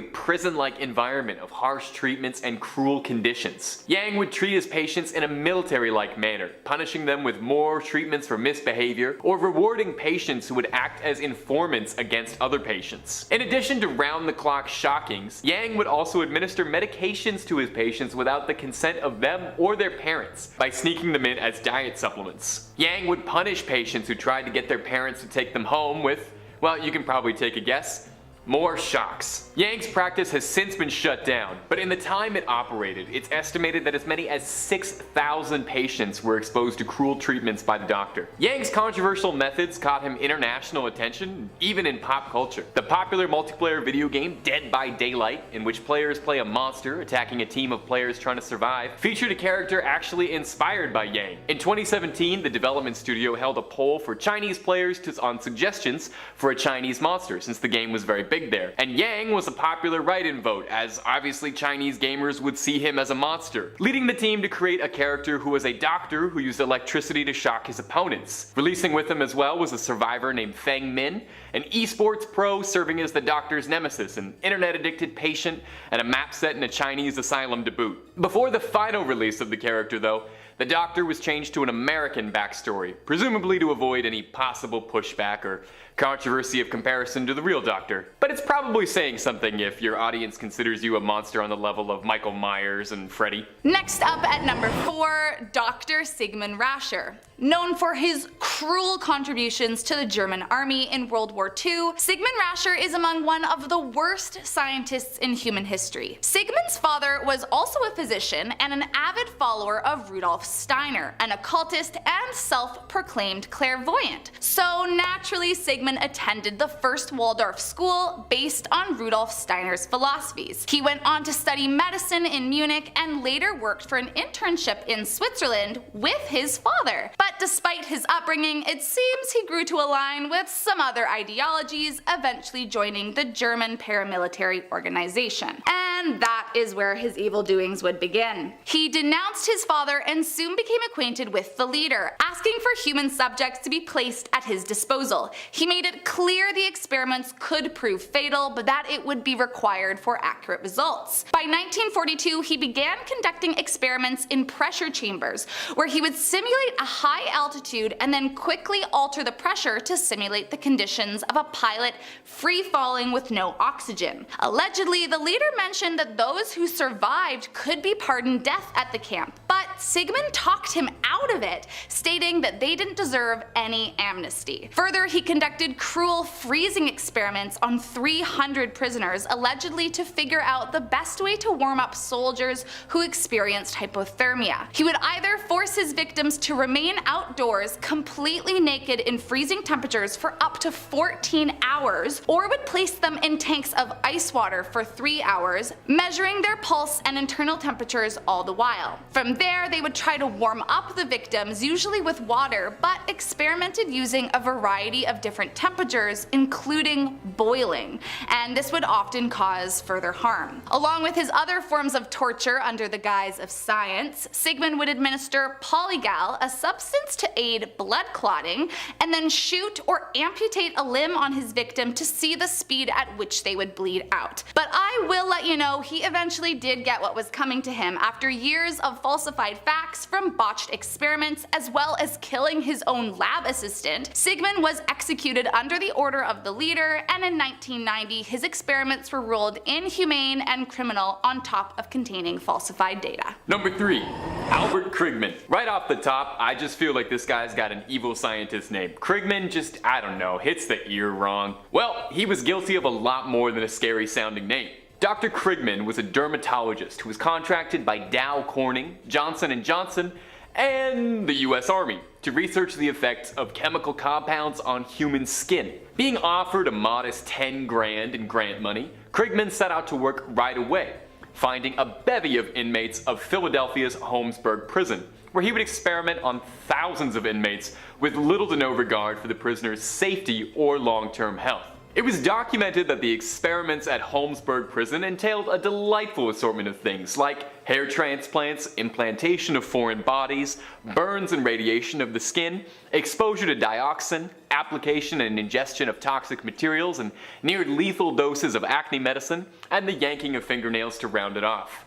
prison-like environment of harsh treatments and cruel conditions. Yang would treat his patients in a military-like manner, punishing them with more treatments for misbehavior or rewarding patients who would act as informants against other patients. In addition to round-the-clock shockings, Yang would also administer medications to his patients without the consent of them or their parents by sneaking them in as diet supplements. Yang would punish patients who tried to get their parents to take them home with, well, you can probably take a guess, More shocks. Yang's practice has since been shut down, but in the time it operated, it's estimated that as many as 6,000 patients were exposed to cruel treatments by the doctor. Yang's controversial methods caught him international attention, even in pop culture. The popular multiplayer video game Dead by Daylight, in which players play a monster attacking a team of players trying to survive, featured a character actually inspired by Yang. In 2017, the development studio held a poll for Chinese players on suggestions for a Chinese monster, since the game was very big there. And Yang was a popular write-in vote, as obviously Chinese gamers would see him as a monster, leading the team to create a character who was a doctor who used electricity to shock his opponents. Releasing with him as well was a survivor named Feng Min, an esports pro serving as the doctor's nemesis, an internet-addicted patient, and a map set in a Chinese asylum to boot. Before the final release of the character though, the doctor was changed to an American backstory, presumably to avoid any possible pushback or controversy of comparison to the real doctor. But it's probably saying something if your audience considers you a monster on the level of Michael Myers and Freddy. Next up at number 4, Dr. Sigmund Rascher. Known for his cruel contributions to the German army in World War II, Sigmund Rascher is among one of the worst scientists in human history. Sigmund's father was also a physician and an avid follower of Rudolf Steiner, an occultist and self-proclaimed clairvoyant. So naturally, Sigmund attended the first Waldorf school based on Rudolf Steiner's philosophies. He went on to study medicine in Munich and later worked for an internship in Switzerland with his father. But despite his upbringing, it seems he grew to align with some other ideologies, eventually joining the German paramilitary organization. And that is where his evil doings would begin. He denounced his father and soon became acquainted with the leader, asking for human subjects to be placed at his disposal. He made it clear the experiments could prove fatal, but that it would be required for accurate results. By 1942, he began conducting experiments in pressure chambers, where he would simulate a high altitude and then quickly alter the pressure to simulate the conditions of a pilot free falling with no oxygen. Allegedly, the leader mentioned that those who survived could be pardoned death at the camp, but Sigmund talked him out of it, stating that they didn't deserve any amnesty. Further, he conducted cruel freezing experiments on 300 prisoners, allegedly to figure out the best way to warm up soldiers who experienced hypothermia. He would either force his victims to remain outdoors completely naked in freezing temperatures for up to 14 hours, or would place them in tanks of ice water for 3 hours, measuring their pulse and internal temperatures all the while. From there, they would try to warm up the victims, usually with water, but experimented using a variety of different temperatures, including boiling, and this would often cause further harm. Along with his other forms of torture under the guise of science, Sigmund would administer polygal, a substance to aid blood clotting, and then shoot or amputate a limb on his victim to see the speed at which they would bleed out. But I will let you know, he eventually did get what was coming to him after years of falsified facts from botched experiments, as well as killing his own lab assistant. Sigmund was executed under the order of the leader, and in 1990 his experiments were ruled inhumane and criminal on top of containing falsified data. Number 3. Albert Kligman. Right off the top, I just feel like this guy's got an evil scientist name. Kligman just, I don't know, hits the ear wrong. Well, he was guilty of a lot more than a scary sounding name. Dr. Kligman was a dermatologist who was contracted by Dow Corning, Johnson & Johnson, and the US Army to research the effects of chemical compounds on human skin. Being offered a modest 10 grand in grant money, Kligman set out to work right away, finding a bevy of inmates of Philadelphia's Holmesburg prison, where he would experiment on thousands of inmates with little to no regard for the prisoners' safety or long-term health. It was documented that the experiments at Holmesburg prison entailed a delightful assortment of things like hair transplants, implantation of foreign bodies, burns and radiation of the skin, exposure to dioxin, application and ingestion of toxic materials, and near lethal doses of acne medicine, and the yanking of fingernails to round it off.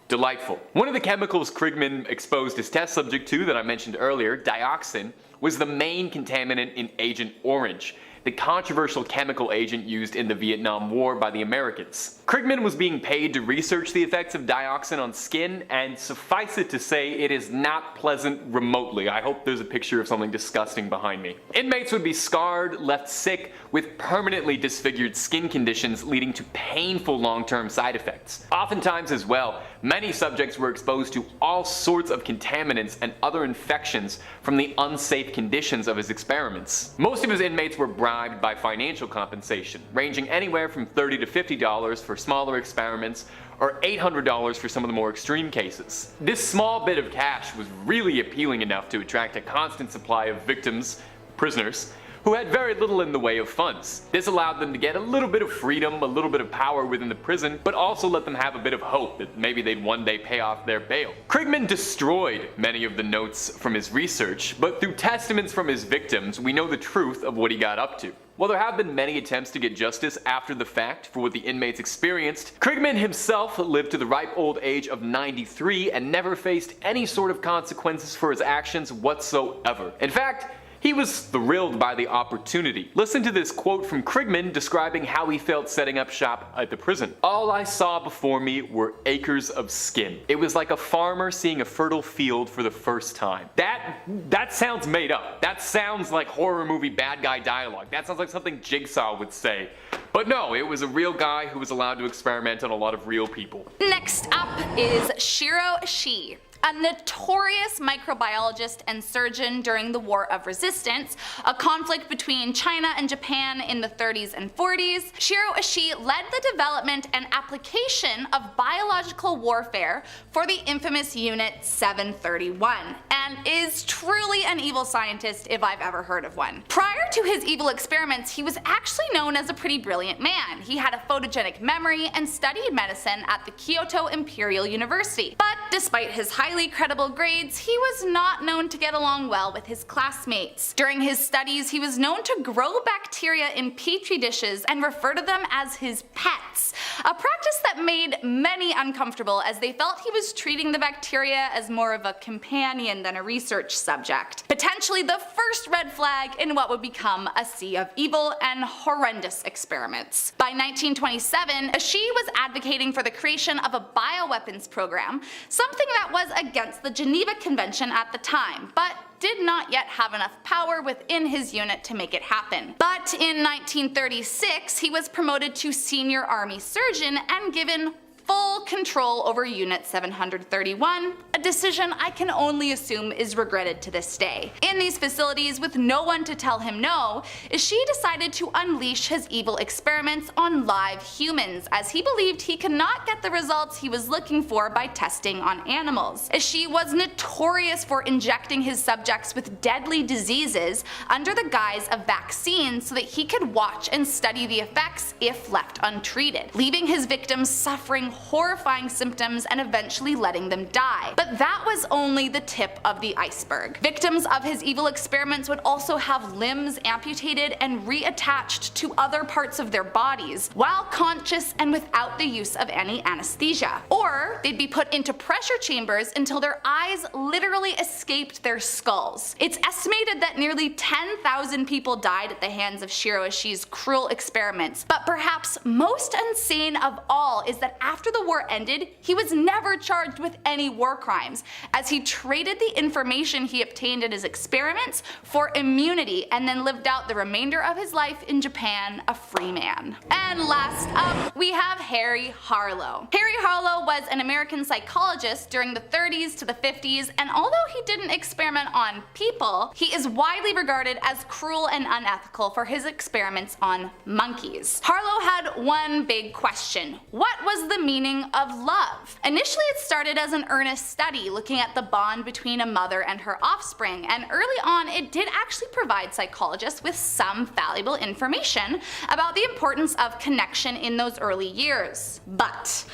Delightful. One of the chemicals Kligman exposed his test subject to that I mentioned earlier, dioxin, was the main contaminant in Agent Orange, the controversial chemical agent used in the Vietnam War by the Americans. Kligman was being paid to research the effects of dioxin on skin, and suffice it to say, it is not pleasant remotely. I hope there's a picture of something disgusting behind me. Inmates would be scarred, left sick, with permanently disfigured skin conditions leading to painful long-term side effects. Oftentimes as well, many subjects were exposed to all sorts of contaminants and other infections from the unsafe conditions of his experiments. Most of his inmates were bribed by financial compensation, ranging anywhere from $30 to $50 for smaller experiments, or $800 for some of the more extreme cases. This small bit of cash was really appealing enough to attract a constant supply of victims, prisoners, who had very little in the way of funds. This allowed them to get a little bit of freedom, a little bit of power within the prison, but also let them have a bit of hope that maybe they'd one day pay off their bail. Kligman destroyed many of the notes from his research, but through testaments from his victims, we know the truth of what he got up to. While there have been many attempts to get justice after the fact for what the inmates experienced, Kligman himself lived to the ripe old age of 93 and never faced any sort of consequences for his actions whatsoever. In fact, he was thrilled by the opportunity. Listen to this quote from Kligman describing how he felt setting up shop at the prison. "All I saw before me were acres of skin. It was like a farmer seeing a fertile field for the first time." That sounds made up. That sounds like horror movie bad guy dialogue. That sounds like something Jigsaw would say. But no, it was a real guy who was allowed to experiment on a lot of real people. Next up is Shiro Ishii, a notorious microbiologist and surgeon during the War of Resistance, a conflict between China and Japan in the 30s and 40s. Shiro Ishii led the development and application of biological warfare for the infamous Unit 731, and is truly an evil scientist if I've ever heard of one. Prior to his evil experiments, he was actually known as a pretty brilliant man. He had a photogenic memory and studied medicine at the Kyoto Imperial University. But despite his highly credible grades, he was not known to get along well with his classmates. During his studies, he was known to grow bacteria in petri dishes and refer to them as his pets, a practice that made many uncomfortable as they felt he was treating the bacteria as more of a companion than a research subject. Potentially the first red flag in what would become a sea of evil and horrendous experiments. By 1927, Ishii was advocating for the creation of a bioweapons program, something that was against the Geneva Convention at the time, but did not yet have enough power within his unit to make it happen. But in 1936, he was promoted to senior army surgeon and given full control over Unit 731, a decision I can only assume is regretted to this day. In these facilities, with no one to tell him no, Ishii decided to unleash his evil experiments on live humans, as he believed he could not get the results he was looking for by testing on animals. Ishii was notorious for injecting his subjects with deadly diseases under the guise of vaccines so that he could watch and study the effects if left untreated, leaving his victims suffering horrifying symptoms and eventually letting them die. But that was only the tip of the iceberg. Victims of his evil experiments would also have limbs amputated and reattached to other parts of their bodies while conscious and without the use of any anesthesia. Or they'd be put into pressure chambers until their eyes literally escaped their skulls. It's estimated that nearly 10,000 people died at the hands of Shiro Ishii's cruel experiments, but perhaps most insane of all is that after the war ended, he was never charged with any war crimes, as he traded the information he obtained in his experiments for immunity and then lived out the remainder of his life in Japan a free man. And last up, we have Harry Harlow. Harry Harlow was an American psychologist during the 30s to the 50s, and although he didn't experiment on people, he is widely regarded as cruel and unethical for his experiments on monkeys. Harlow had one big question: what was the meaning of love? Initially, it started as an earnest study looking at the bond between a mother and her offspring, and early on it did actually provide psychologists with some valuable information about the importance of connection in those early years. But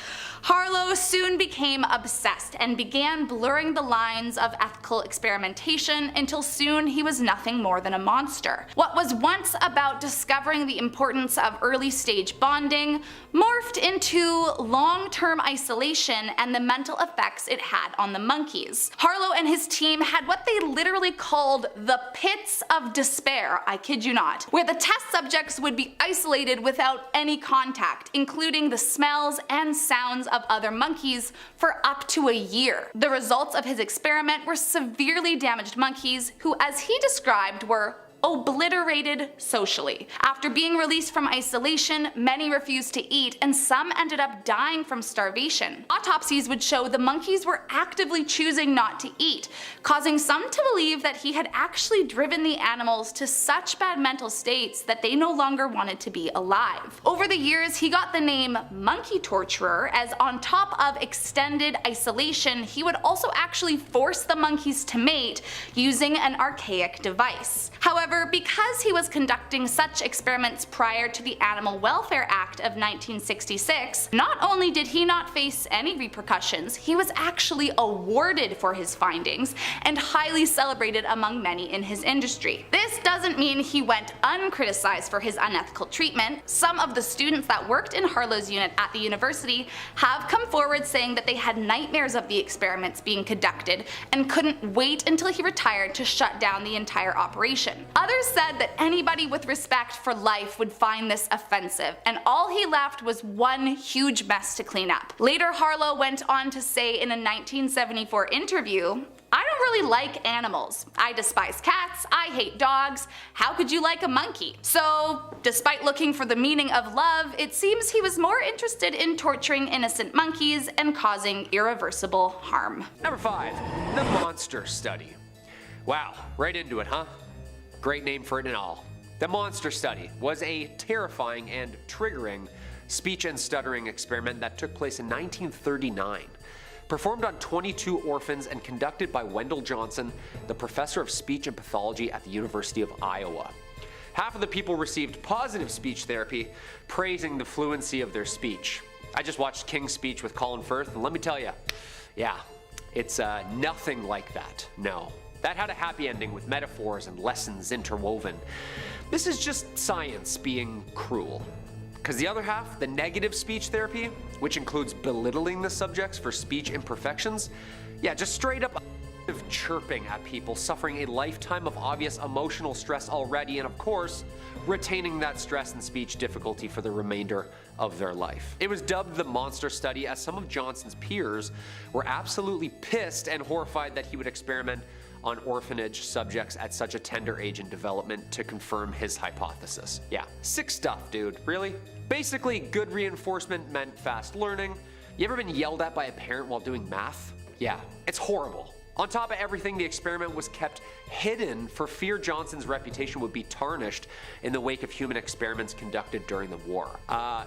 Harlow soon became obsessed and began blurring the lines of ethical experimentation until soon he was nothing more than a monster. What was once about discovering the importance of early stage bonding morphed into long-term isolation and the mental effects it had on the monkeys. Harlow and his team had what they literally called the pits of despair, I kid you not, where the test subjects would be isolated without any contact, including the smells and sounds of other monkeys, for up to a year. The results of his experiment were severely damaged monkeys who, as he described, were obliterated socially. After being released from isolation, many refused to eat and some ended up dying from starvation. Autopsies would show the monkeys were actively choosing not to eat, causing some to believe that he had actually driven the animals to such bad mental states that they no longer wanted to be alive. Over the years, he got the name monkey torturer, as on top of extended isolation, he would also actually force the monkeys to mate using an archaic device. However, because he was conducting such experiments prior to the Animal Welfare Act of 1966, not only did he not face any repercussions, he was actually awarded for his findings and highly celebrated among many in his industry. This doesn't mean he went uncriticized for his unethical treatment. Some of the students that worked in Harlow's unit at the university have come forward saying that they had nightmares of the experiments being conducted and couldn't wait until he retired to shut down the entire operation. Others said that anybody with respect for life would find this offensive, and all he left was one huge mess to clean up. Later, Harlow went on to say in a 1974 interview, "I don't really like animals. I despise cats, I hate dogs, how could you like a monkey?" So, despite looking for the meaning of love, it seems he was more interested in torturing innocent monkeys and causing irreversible harm. Number 5. The Monster Study. Wow, right into it, huh? Great name for it and all. The Monster Study was a terrifying and triggering speech and stuttering experiment that took place in 1939. Performed on 22 orphans and conducted by Wendell Johnson, the professor of speech and pathology at the University of Iowa. Half of the people received positive speech therapy, praising the fluency of their speech. I just watched King's Speech with Colin Firth, and let me tell you, yeah, it's nothing like that, no. That had a happy ending with metaphors and lessons interwoven. This is just science being cruel. Because the other half, the negative speech therapy, which includes belittling the subjects for speech imperfections, yeah, just straight up chirping at people suffering a lifetime of obvious emotional stress already, and of course, retaining that stress and speech difficulty for the remainder of their life. It was dubbed the Monster Study, as some of Johnson's peers were absolutely pissed and horrified that he would experiment on orphanage subjects at such a tender age in development to confirm his hypothesis. Yeah, sick stuff, dude, really? Basically, good reinforcement meant fast learning. You ever been yelled at by a parent while doing math? Yeah, it's horrible. On top of everything, the experiment was kept hidden for fear Johnson's reputation would be tarnished in the wake of human experiments conducted during the war.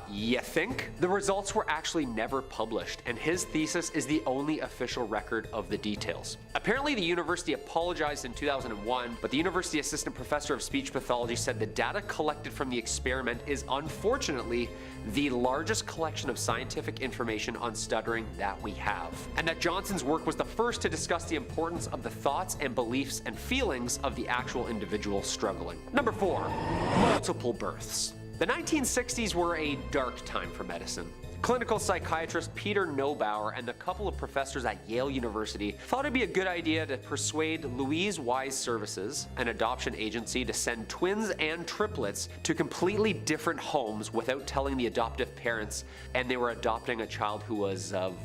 You think? The results were actually never published, and his thesis is the only official record of the details. Apparently, the university apologized in 2001, but the university assistant professor of speech pathology said the data collected from the experiment is unfortunately the largest collection of scientific information on stuttering that we have, and that Johnson's work was the first to discuss the importance of the thoughts and beliefs and feelings of the actual individual struggling. Number 4. Multiple births. The 1960s were a dark time for medicine. Clinical psychiatrist Peter Neubauer and a couple of professors at Yale University thought it'd be a good idea to persuade Louise Wise Services, an adoption agency, to send twins and triplets to completely different homes without telling the adoptive parents, and they were adopting a child who was of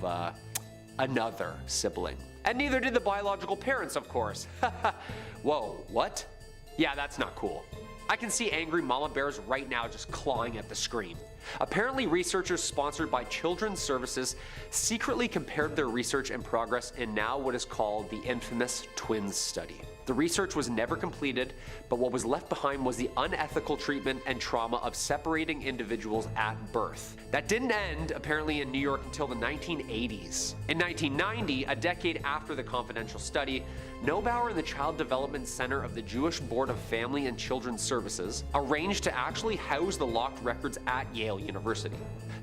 another sibling. And neither did the biological parents, of course. Whoa, what? Yeah, that's not cool. I can see angry mama bears right now just clawing at the screen. Apparently, researchers sponsored by Children's Services secretly compared their research and progress in now what is called the infamous twins study. The research was never completed, but what was left behind was the unethical treatment and trauma of separating individuals at birth. That didn't end, apparently, in New York until the 1980s. In 1990, a decade after the confidential study, Neubauer and the Child Development Center of the Jewish Board of Family and Children's Services arranged to actually house the locked records at Yale University.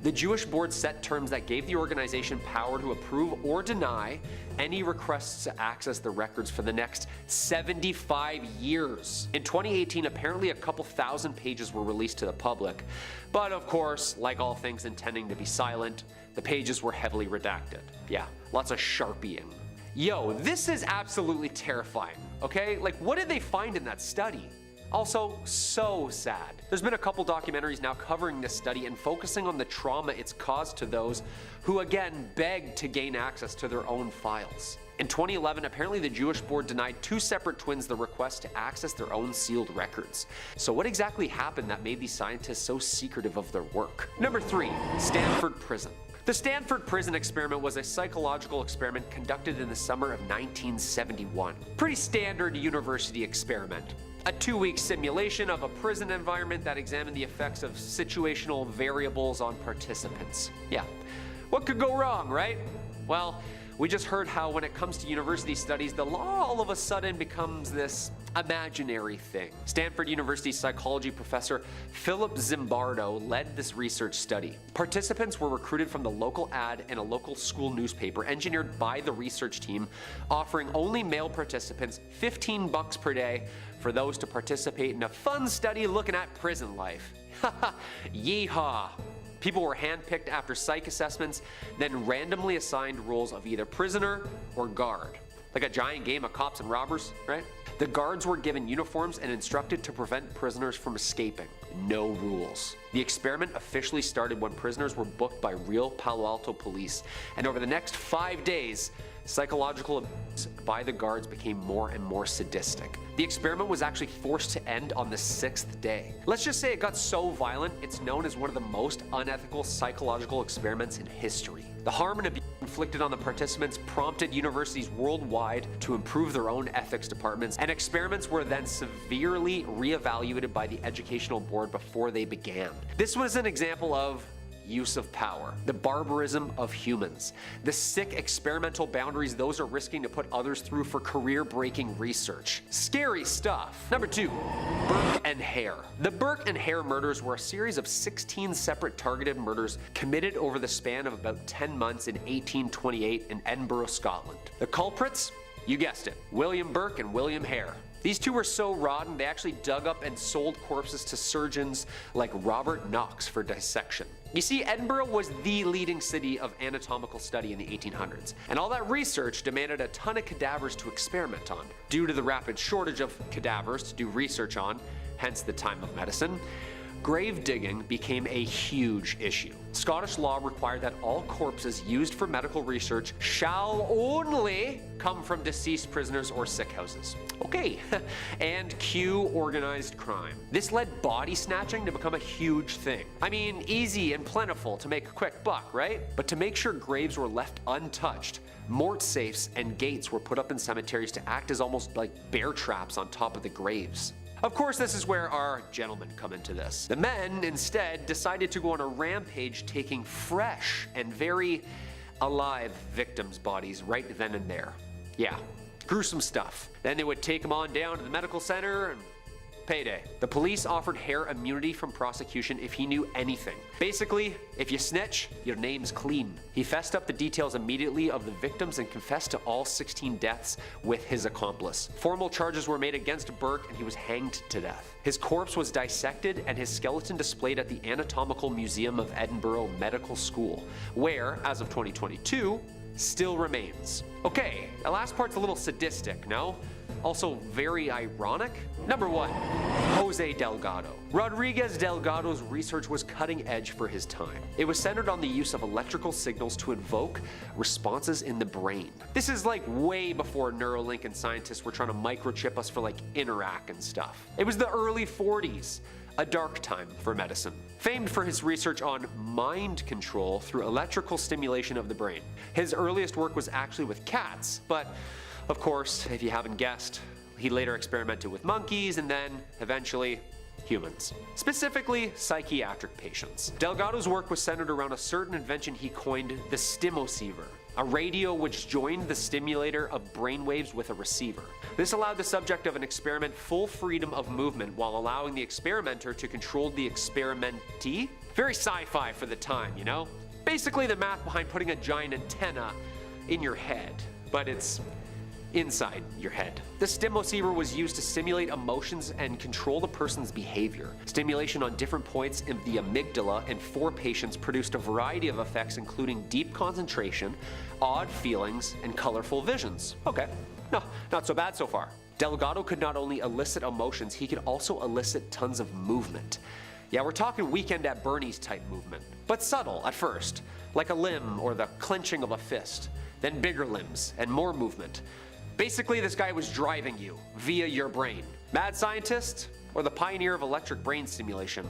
The Jewish board set terms that gave the organization power to approve or deny any requests to access the records for the next 75 years. In 2018, apparently a couple thousand pages were released to the public, but of course, like all things intending to be silent, the pages were heavily redacted. Yeah, lots of sharpieing. Yo, this is absolutely terrifying, okay? Like, what did they find in that study? Also, so sad. There's been a couple documentaries now covering this study and focusing on the trauma it's caused to those who again begged to gain access to their own files. In 2011, apparently the Jewish board denied 2 separate twins the request to access their own sealed records. So what exactly happened that made these scientists so secretive of their work? Number 3, Stanford Prison. The Stanford Prison Experiment was a psychological experiment conducted in the summer of 1971. Pretty standard university experiment. A 2-week simulation of a prison environment that examined the effects of situational variables on participants. Yeah, what could go wrong, right? Well, we just heard how when it comes to university studies, the law all of a sudden becomes this imaginary thing. Stanford University psychology professor Philip Zimbardo led this research study. Participants were recruited from the local ad in a local school newspaper engineered by the research team, offering only male participants $15 per day for those to participate in a fun study looking at prison life. Haha, yeehaw! People were handpicked after psych assessments, then randomly assigned roles of either prisoner or guard. Like a giant game of cops and robbers, right? The guards were given uniforms and instructed to prevent prisoners from escaping. No rules. The experiment officially started when prisoners were booked by real Palo Alto police, and over the next 5 days, psychological abuse by the guards became more and more sadistic. The experiment was actually forced to end on the 6th day. Let's just say it got so violent, it's known as one of the most unethical psychological experiments in history. The harm and abuse inflicted on the participants prompted universities worldwide to improve their own ethics departments, and experiments were then severely reevaluated by the educational board before they began. This was an example of use of power, the barbarism of humans, the sick experimental boundaries those are risking to put others through for career-breaking research. Scary stuff. Number 2, Burke and Hare. The Burke and Hare murders were a series of 16 separate targeted murders committed over the span of about 10 months in 1828 in Edinburgh, Scotland. The culprits? You guessed it, William Burke and William Hare. These two were so rotten, they actually dug up and sold corpses to surgeons like Robert Knox for dissection. You see, Edinburgh was the leading city of anatomical study in the 1800s, and all that research demanded a ton of cadavers to experiment on. Due to the rapid shortage of cadavers to do research on, hence the time of medicine, grave digging became a huge issue. Scottish law required that all corpses used for medical research shall only come from deceased prisoners or sick houses. Okay, and cue organized crime. This led body snatching to become a huge thing. I mean, easy and plentiful to make a quick buck, right? But to make sure graves were left untouched, mort safes and gates were put up in cemeteries to act as almost like bear traps on top of the graves. Of course, this is where our gentlemen come into this. The men, instead, decided to go on a rampage taking fresh and very alive victims' bodies right then and there. Yeah, gruesome stuff. Then they would take them on down to the medical center and payday. The police offered Hare immunity from prosecution if he knew anything. Basically, if you snitch, your name's clean. He fessed up the details immediately of the victims and confessed to all 16 deaths with his accomplice. Formal charges were made against Burke and he was hanged to death. His corpse was dissected and his skeleton displayed at the Anatomical Museum of Edinburgh Medical School, where, as of 2022, still remains. Okay, the last part's a little sadistic, no? Also very ironic. Number 1, Jose Delgado. Rodriguez Delgado's research was cutting edge for his time. It was centered on the use of electrical signals to invoke responses in the brain. This is like way before Neuralink and scientists were trying to microchip us for like Interac and stuff. It was the early 40s. A dark time for medicine. Famed for his research on mind control through electrical stimulation of the brain. His earliest work was actually with cats, but of course, if you haven't guessed, he later experimented with monkeys and then, eventually, humans. Specifically, psychiatric patients. Delgado's work was centered around a certain invention he coined the stimoceiver. a radio which joined the stimulator of brainwaves with a receiver. This allowed the subject of an experiment full freedom of movement while allowing the experimenter to control the experimentee? Very sci-fi for the time, you know? Basically the math behind putting a giant antenna in your head, but it's inside your head. The stim receiver was used to simulate emotions and control the person's behavior. Stimulation on different points in the amygdala in 4 patients produced a variety of effects including deep concentration, odd feelings, and colorful visions. Okay, no, not so bad so far. Delgado could not only elicit emotions, he could also elicit tons of movement. Yeah, we're talking Weekend at Bernie's type movement, but subtle at first, like a limb or the clenching of a fist, then bigger limbs and more movement. Basically, this guy was driving you via your brain. Mad scientist or the pioneer of electric brain stimulation?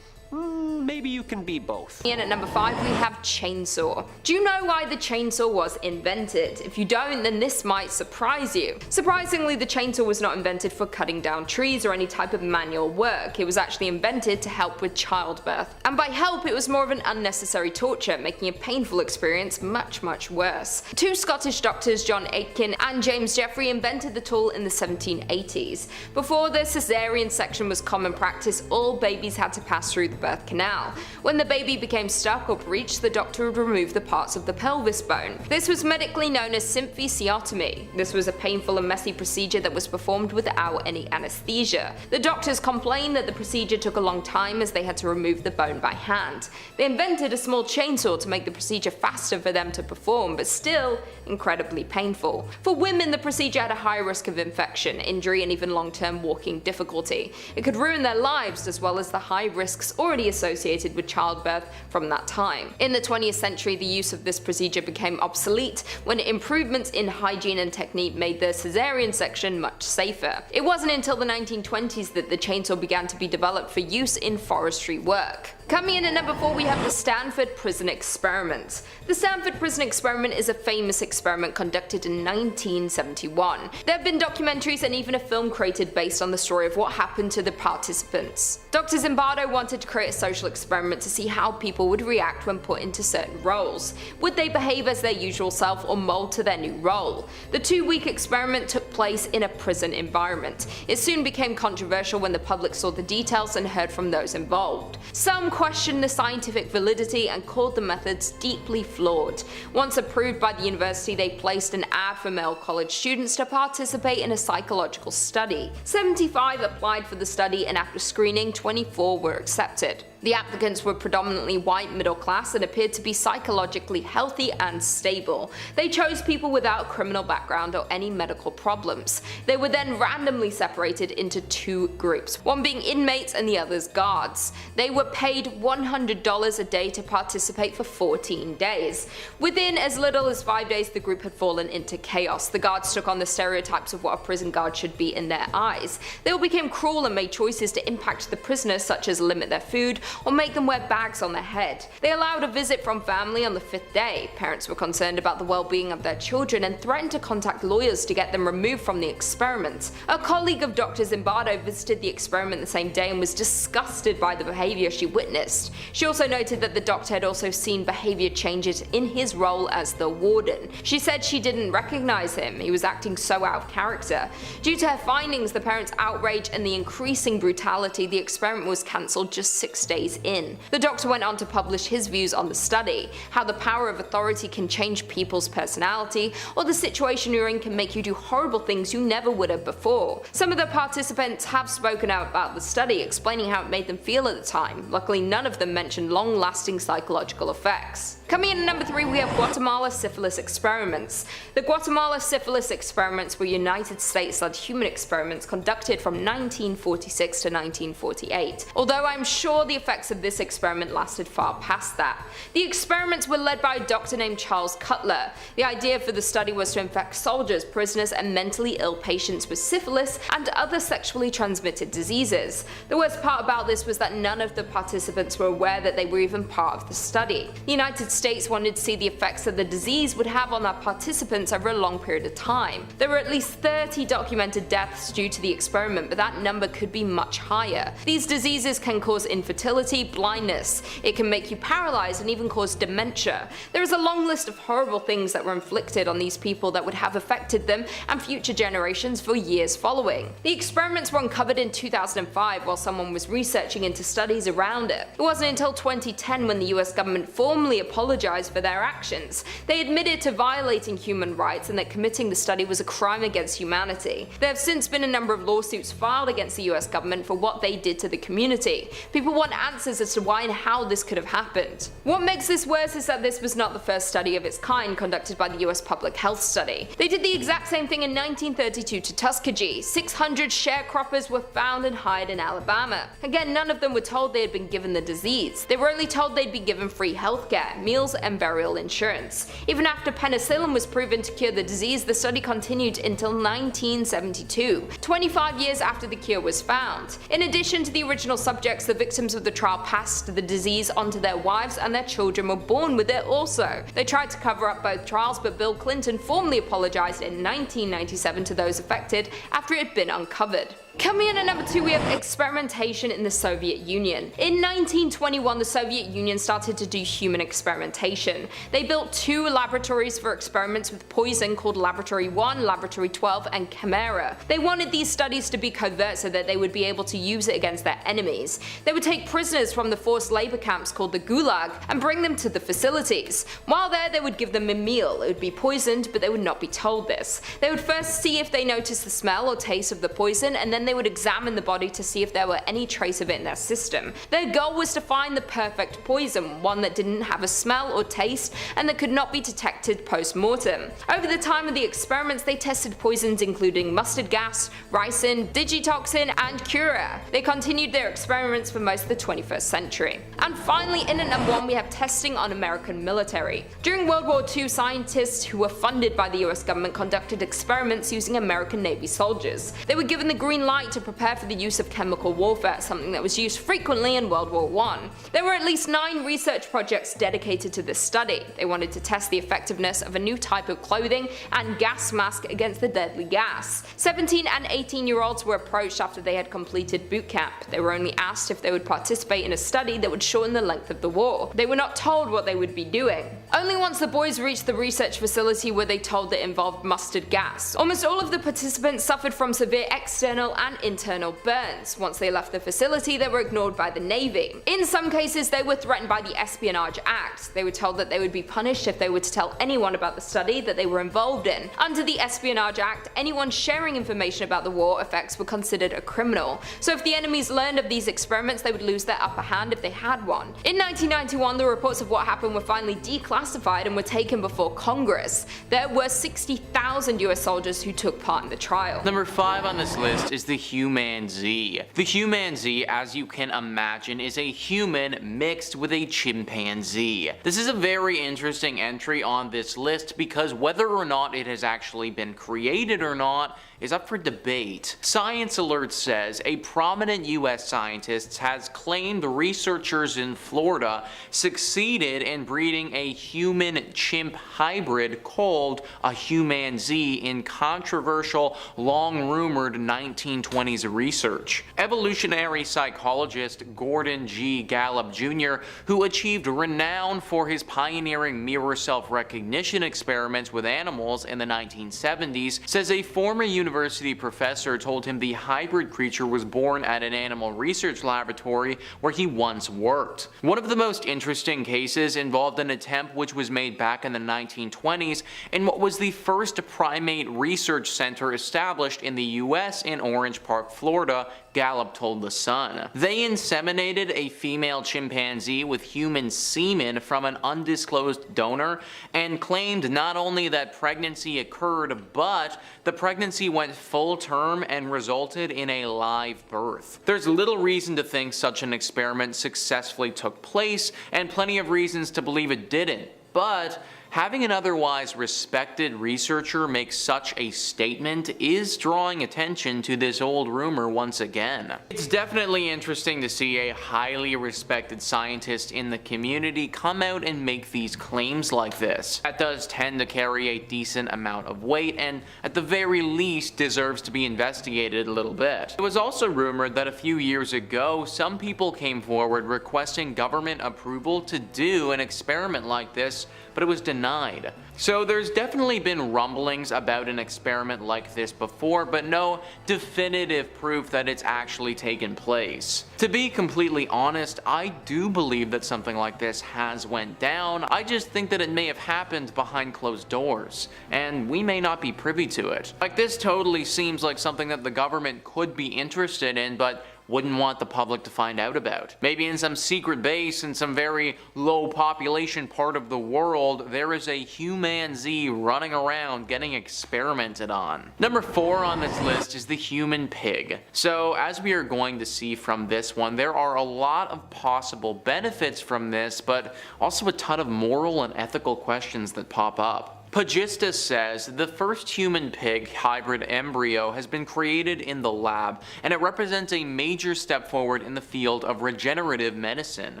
Maybe you can be both. And at number 5 we have chainsaw. Do you know why the chainsaw was invented? If you don't, then this might surprise you. Surprisingly, the chainsaw was not invented for cutting down trees or any type of manual work. It was actually invented to help with childbirth. And by help, it was more of an unnecessary torture, making a painful experience much worse. 2 Scottish doctors, John Aitken and James Jeffrey, invented the tool in the 1780s. Before the cesarean section was common practice, all babies had to pass through the birth canal. When the baby became stuck or breached, the doctor would remove the parts of the pelvis bone. This was medically known as symphysiotomy. This was a painful and messy procedure that was performed without any anesthesia. The doctors complained that the procedure took a long time as they had to remove the bone by hand. They invented a small chainsaw to make the procedure faster for them to perform, but still incredibly painful. For women, the procedure had a high risk of infection, injury, and even long-term walking difficulty. It could ruin their lives as well as the high risks already associated with childbirth from that time. In the 20th century, the use of this procedure became obsolete when improvements in hygiene and technique made the cesarean section much safer. It wasn't until the 1920s that the chainsaw began to be developed for use in forestry work. Coming in at number 4 we have the Stanford Prison Experiment. The Stanford Prison Experiment is a famous experiment conducted in 1971. There have been documentaries and even a film created based on the story of what happened to the participants. Dr. Zimbardo wanted to create a social experiment to see how people would react when put into certain roles. Would they behave as their usual self or mold to their new role? The 2-week experiment took place in a prison environment. It soon became controversial when the public saw the details and heard from those involved. Some questioned the scientific validity and called the methods deeply flawed. Once approved by the university, they placed an ad for male college students to participate in a psychological study. 75 applied for the study, and after screening, 24 were accepted. The applicants were predominantly white, middle class, and appeared to be psychologically healthy and stable. They chose people without criminal background or any medical problems. They were then randomly separated into 2 groups, one being inmates and the others guards. They were paid $100 a day to participate for 14 days. Within as little as 5 days, the group had fallen into chaos. The guards took on the stereotypes of what a prison guard should be in their eyes. They all became cruel and made choices to impact the prisoners, such as limit their food or make them wear bags on their head. They allowed a visit from family on the 5th day. Parents were concerned about the well-being of their children and threatened to contact lawyers to get them removed from the experiment. A colleague of Dr. Zimbardo visited the experiment the same day and was disgusted by the behavior she witnessed. She also noted that the doctor had also seen behavior changes in his role as the warden. She said she didn't recognize him. He was acting so out of character. Due to her findings, the parents' outrage, and the increasing brutality, the experiment was cancelled just 6 days in. The doctor went on to publish his views on the study, how the power of authority can change people's personality, or the situation you're in can make you do horrible things you never would have before. Some of the participants have spoken out about the study, explaining how it made them feel at the time. Luckily, none of them mentioned long-lasting psychological effects. Coming in at number 3 we have Guatemala syphilis experiments. The Guatemala syphilis experiments were United States-led human experiments conducted from 1946 to 1948, although I'm sure the effects of this experiment lasted far past that. The experiments were led by a doctor named Charles Cutler. The idea for the study was to infect soldiers, prisoners, and mentally ill patients with syphilis and other sexually transmitted diseases. The worst part about this was that none of the participants were aware that they were even part of the study. The United States wanted to see the effects that the disease would have on our participants over a long period of time. There were at least 30 documented deaths due to the experiment, but that number could be much higher. These diseases can cause infertility, infertility, blindness. It can make you paralyzed and even cause dementia. There is a long list of horrible things that were inflicted on these people that would have affected them and future generations for years following. The experiments were uncovered in 2005 while someone was researching into studies around it. It wasn't until 2010 when the US government formally apologized for their actions. They admitted to violating human rights and that committing the study was a crime against humanity. There have since been a number of lawsuits filed against the US government for what they did to the community. People want answers as to why and how this could have happened. What makes this worse is that this was not the first study of its kind conducted by the US Public Health Study. They did the exact same thing in 1932 to Tuskegee. 600 sharecroppers were found and hired in Alabama. Again, none of them were told they had been given the disease. They were only told they'd be given free healthcare, meals, and burial insurance. Even after penicillin was proven to cure the disease, the study continued until 1972, 25 years after the cure was found. In addition to the original subjects, the victims of the trial passed the disease onto their wives and their children were born with it also. They tried to cover up both trials, but Bill Clinton formally apologized in 1997 to those affected after it had been uncovered. Coming in at number 2, we have experimentation in the Soviet Union. In 1921, the Soviet Union started to do human experimentation. They built 2 laboratories for experiments with poison called Laboratory 1, Laboratory 12, and Chimera. They wanted these studies to be covert so that they would be able to use it against their enemies. They would take prisoners from the forced labor camps called the Gulag and bring them to the facilities. While there, they would give them a meal. It would be poisoned, but they would not be told this. They would first see if they noticed the smell or taste of the poison, and then they would examine the body to see if there were any trace of it in their system. Their goal was to find the perfect poison, one that didn't have a smell or taste and that could not be detected post-mortem. Over the time of the experiments, they tested poisons including mustard gas, ricin, digitoxin, and cura. They continued their experiments for most of the 21st century. And finally, in at number 1, we have testing on American military. During World War II, scientists who were funded by the US government conducted experiments using American Navy soldiers. They were given the green light to prepare for the use of chemical warfare, something that was used frequently in World War I. There were at least 9 research projects dedicated to this study. They wanted to test the effectiveness of a new type of clothing and gas mask against the deadly gas. 17 and 18-year-olds were approached after they had completed boot camp. They were only asked if they would participate in a study that would shorten the length of the war. They were not told what they would be doing. Only once the boys reached the research facility were they told that it involved mustard gas. Almost all of the participants suffered from severe external and internal burns. Once they left the facility, they were ignored by the Navy. In some cases, they were threatened by the Espionage Act. They were told that they would be punished if they were to tell anyone about the study that they were involved in. Under the Espionage Act, anyone sharing information about the war effects were considered a criminal. So if the enemies learned of these experiments, they would lose their upper hand if they had one. In 1991, the reports of what happened were finally declassified and were taken before Congress. There were 60,000 US soldiers who took part in the trial. Number 5 on this list is the humanzee. The humanzee, as you can imagine, is a human mixed with a chimpanzee. This is a very interesting entry on this list because whether or not it has actually been created or not is up for debate. Science Alert says a prominent US scientist has claimed researchers in Florida succeeded in breeding a human-chimp hybrid called a humanzee in controversial, long-rumored 1920s research. Evolutionary psychologist Gordon G. Gallup Jr., who achieved renown for his pioneering mirror self-recognition experiments with animals in the 1970s, says a former university professor told him the hybrid creature was born at an animal research laboratory where he once worked. One of the most interesting cases involved an attempt which was made back in the 1920s in what was the first primate research center established in the US in Orange Park, Florida, Gallup told The Sun. They inseminated a female chimpanzee with human semen from an undisclosed donor and claimed not only that pregnancy occurred, but the pregnancy went full term and resulted in a live birth. There's little reason to think such an experiment successfully took place, and plenty of reasons to believe it didn't. But having an otherwise respected researcher make such a statement is drawing attention to this old rumor once again. It's definitely interesting to see a highly respected scientist in the community come out and make these claims like this. That does tend to carry a decent amount of weight and at the very least deserves to be investigated a little bit. It was also rumored that a few years ago some people came forward requesting government approval to do an experiment like this, but it was denied. So there's definitely been rumblings about an experiment like this before, but no definitive proof that it's actually taken place. To be completely honest, I do believe that something like this has went down. I just think that it may have happened behind closed doors, and we may not be privy to it. Like, this totally seems like something that the government could be interested in, but wouldn't want the public to find out about. Maybe in some secret base in some very low population part of the world, there is a humanzee running around getting experimented on. Number 4 on this list is the human pig. So as we are going to see from this one, there are a lot of possible benefits from this, but also a ton of moral and ethical questions that pop up. Pagista says the first human-pig hybrid embryo has been created in the lab, and it represents a major step forward in the field of regenerative medicine.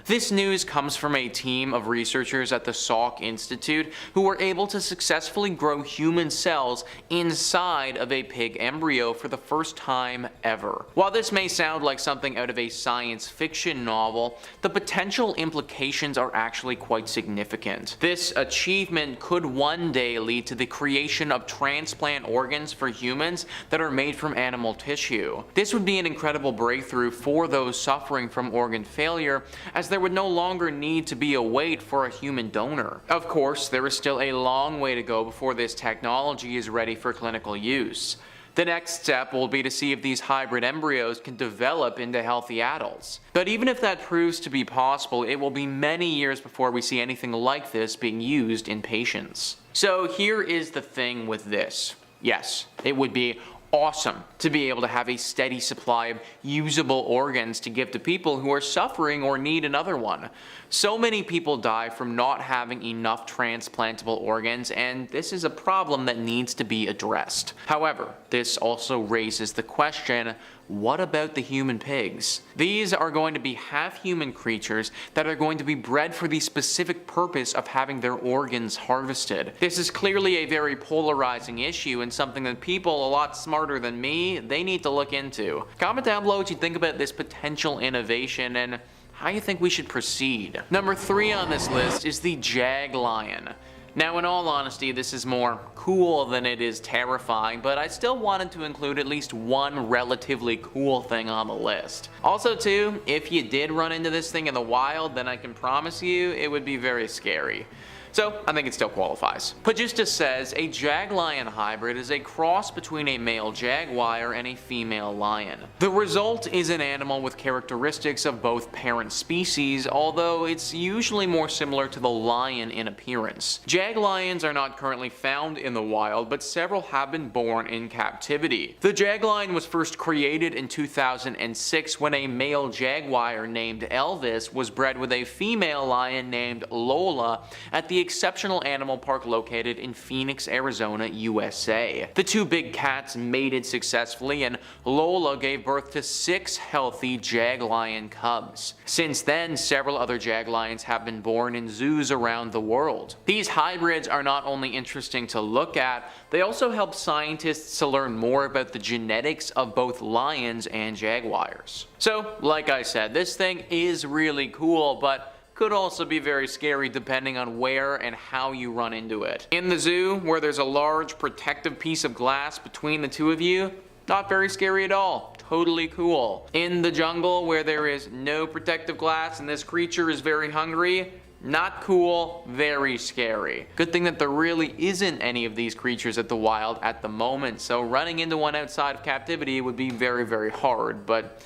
This news comes from a team of researchers at the Salk Institute who were able to successfully grow human cells inside of a pig embryo for the first time ever. While this may sound like something out of a science fiction novel, the potential implications are actually quite significant. This achievement could one day lead to the creation of transplant organs for humans that are made from animal tissue. This would be an incredible breakthrough for those suffering from organ failure, as there would no longer need to be a wait for a human donor. Of course, there is still a long way to go before this technology is ready for clinical use. The next step will be to see if these hybrid embryos can develop into healthy adults. But even if that proves to be possible, it will be many years before we see anything like this being used in patients. So here is the thing with this. Yes, it would be awesome to be able to have a steady supply of usable organs to give to people who are suffering or need another one. So many people die from not having enough transplantable organs, and this is a problem that needs to be addressed. However, this also raises the question, what about the human pigs? These are going to be half-human creatures that are going to be bred for the specific purpose of having their organs harvested. This is clearly a very polarizing issue and something that people a lot smarter than me, they need to look into. Comment down below what you think about this potential innovation and how you think we should proceed. Number 3 on this list is the Jag-lion. Now, in all honesty, this is more cool than it is terrifying, but I still wanted to include at least one relatively cool thing on the list. Also too, if you did run into this thing in the wild, then I can promise you it would be very scary. So I think it still qualifies. Pagista says a Jag-lion hybrid is a cross between a male jaguar and a female lion. The result is an animal with characteristics of both parent species, although it's usually more similar to the lion in appearance. Jag-lions are not currently found in the wild, but several have been born in captivity. The Jag-lion was first created in 2006 when a male jaguar named Elvis was bred with a female lion named Lola at the exceptional animal park located in Phoenix, Arizona, USA. The two big cats mated successfully, and Lola gave birth to 6 healthy Jag-lion cubs. Since then, several other Jag-lions have been born in zoos around the world. These hybrids are not only interesting to look at, they also help scientists to learn more about the genetics of both lions and jaguars. So, like I said, this thing is really cool, but could also be very scary depending on where and how you run into it. In the zoo, where there's a large protective piece of glass between the two of you, not very scary at all. Totally cool. In the jungle, where there is no protective glass and this creature is very hungry, not cool, very scary. Good thing that there really isn't any of these creatures at the wild at the moment, so running into one outside of captivity would be very, very hard, but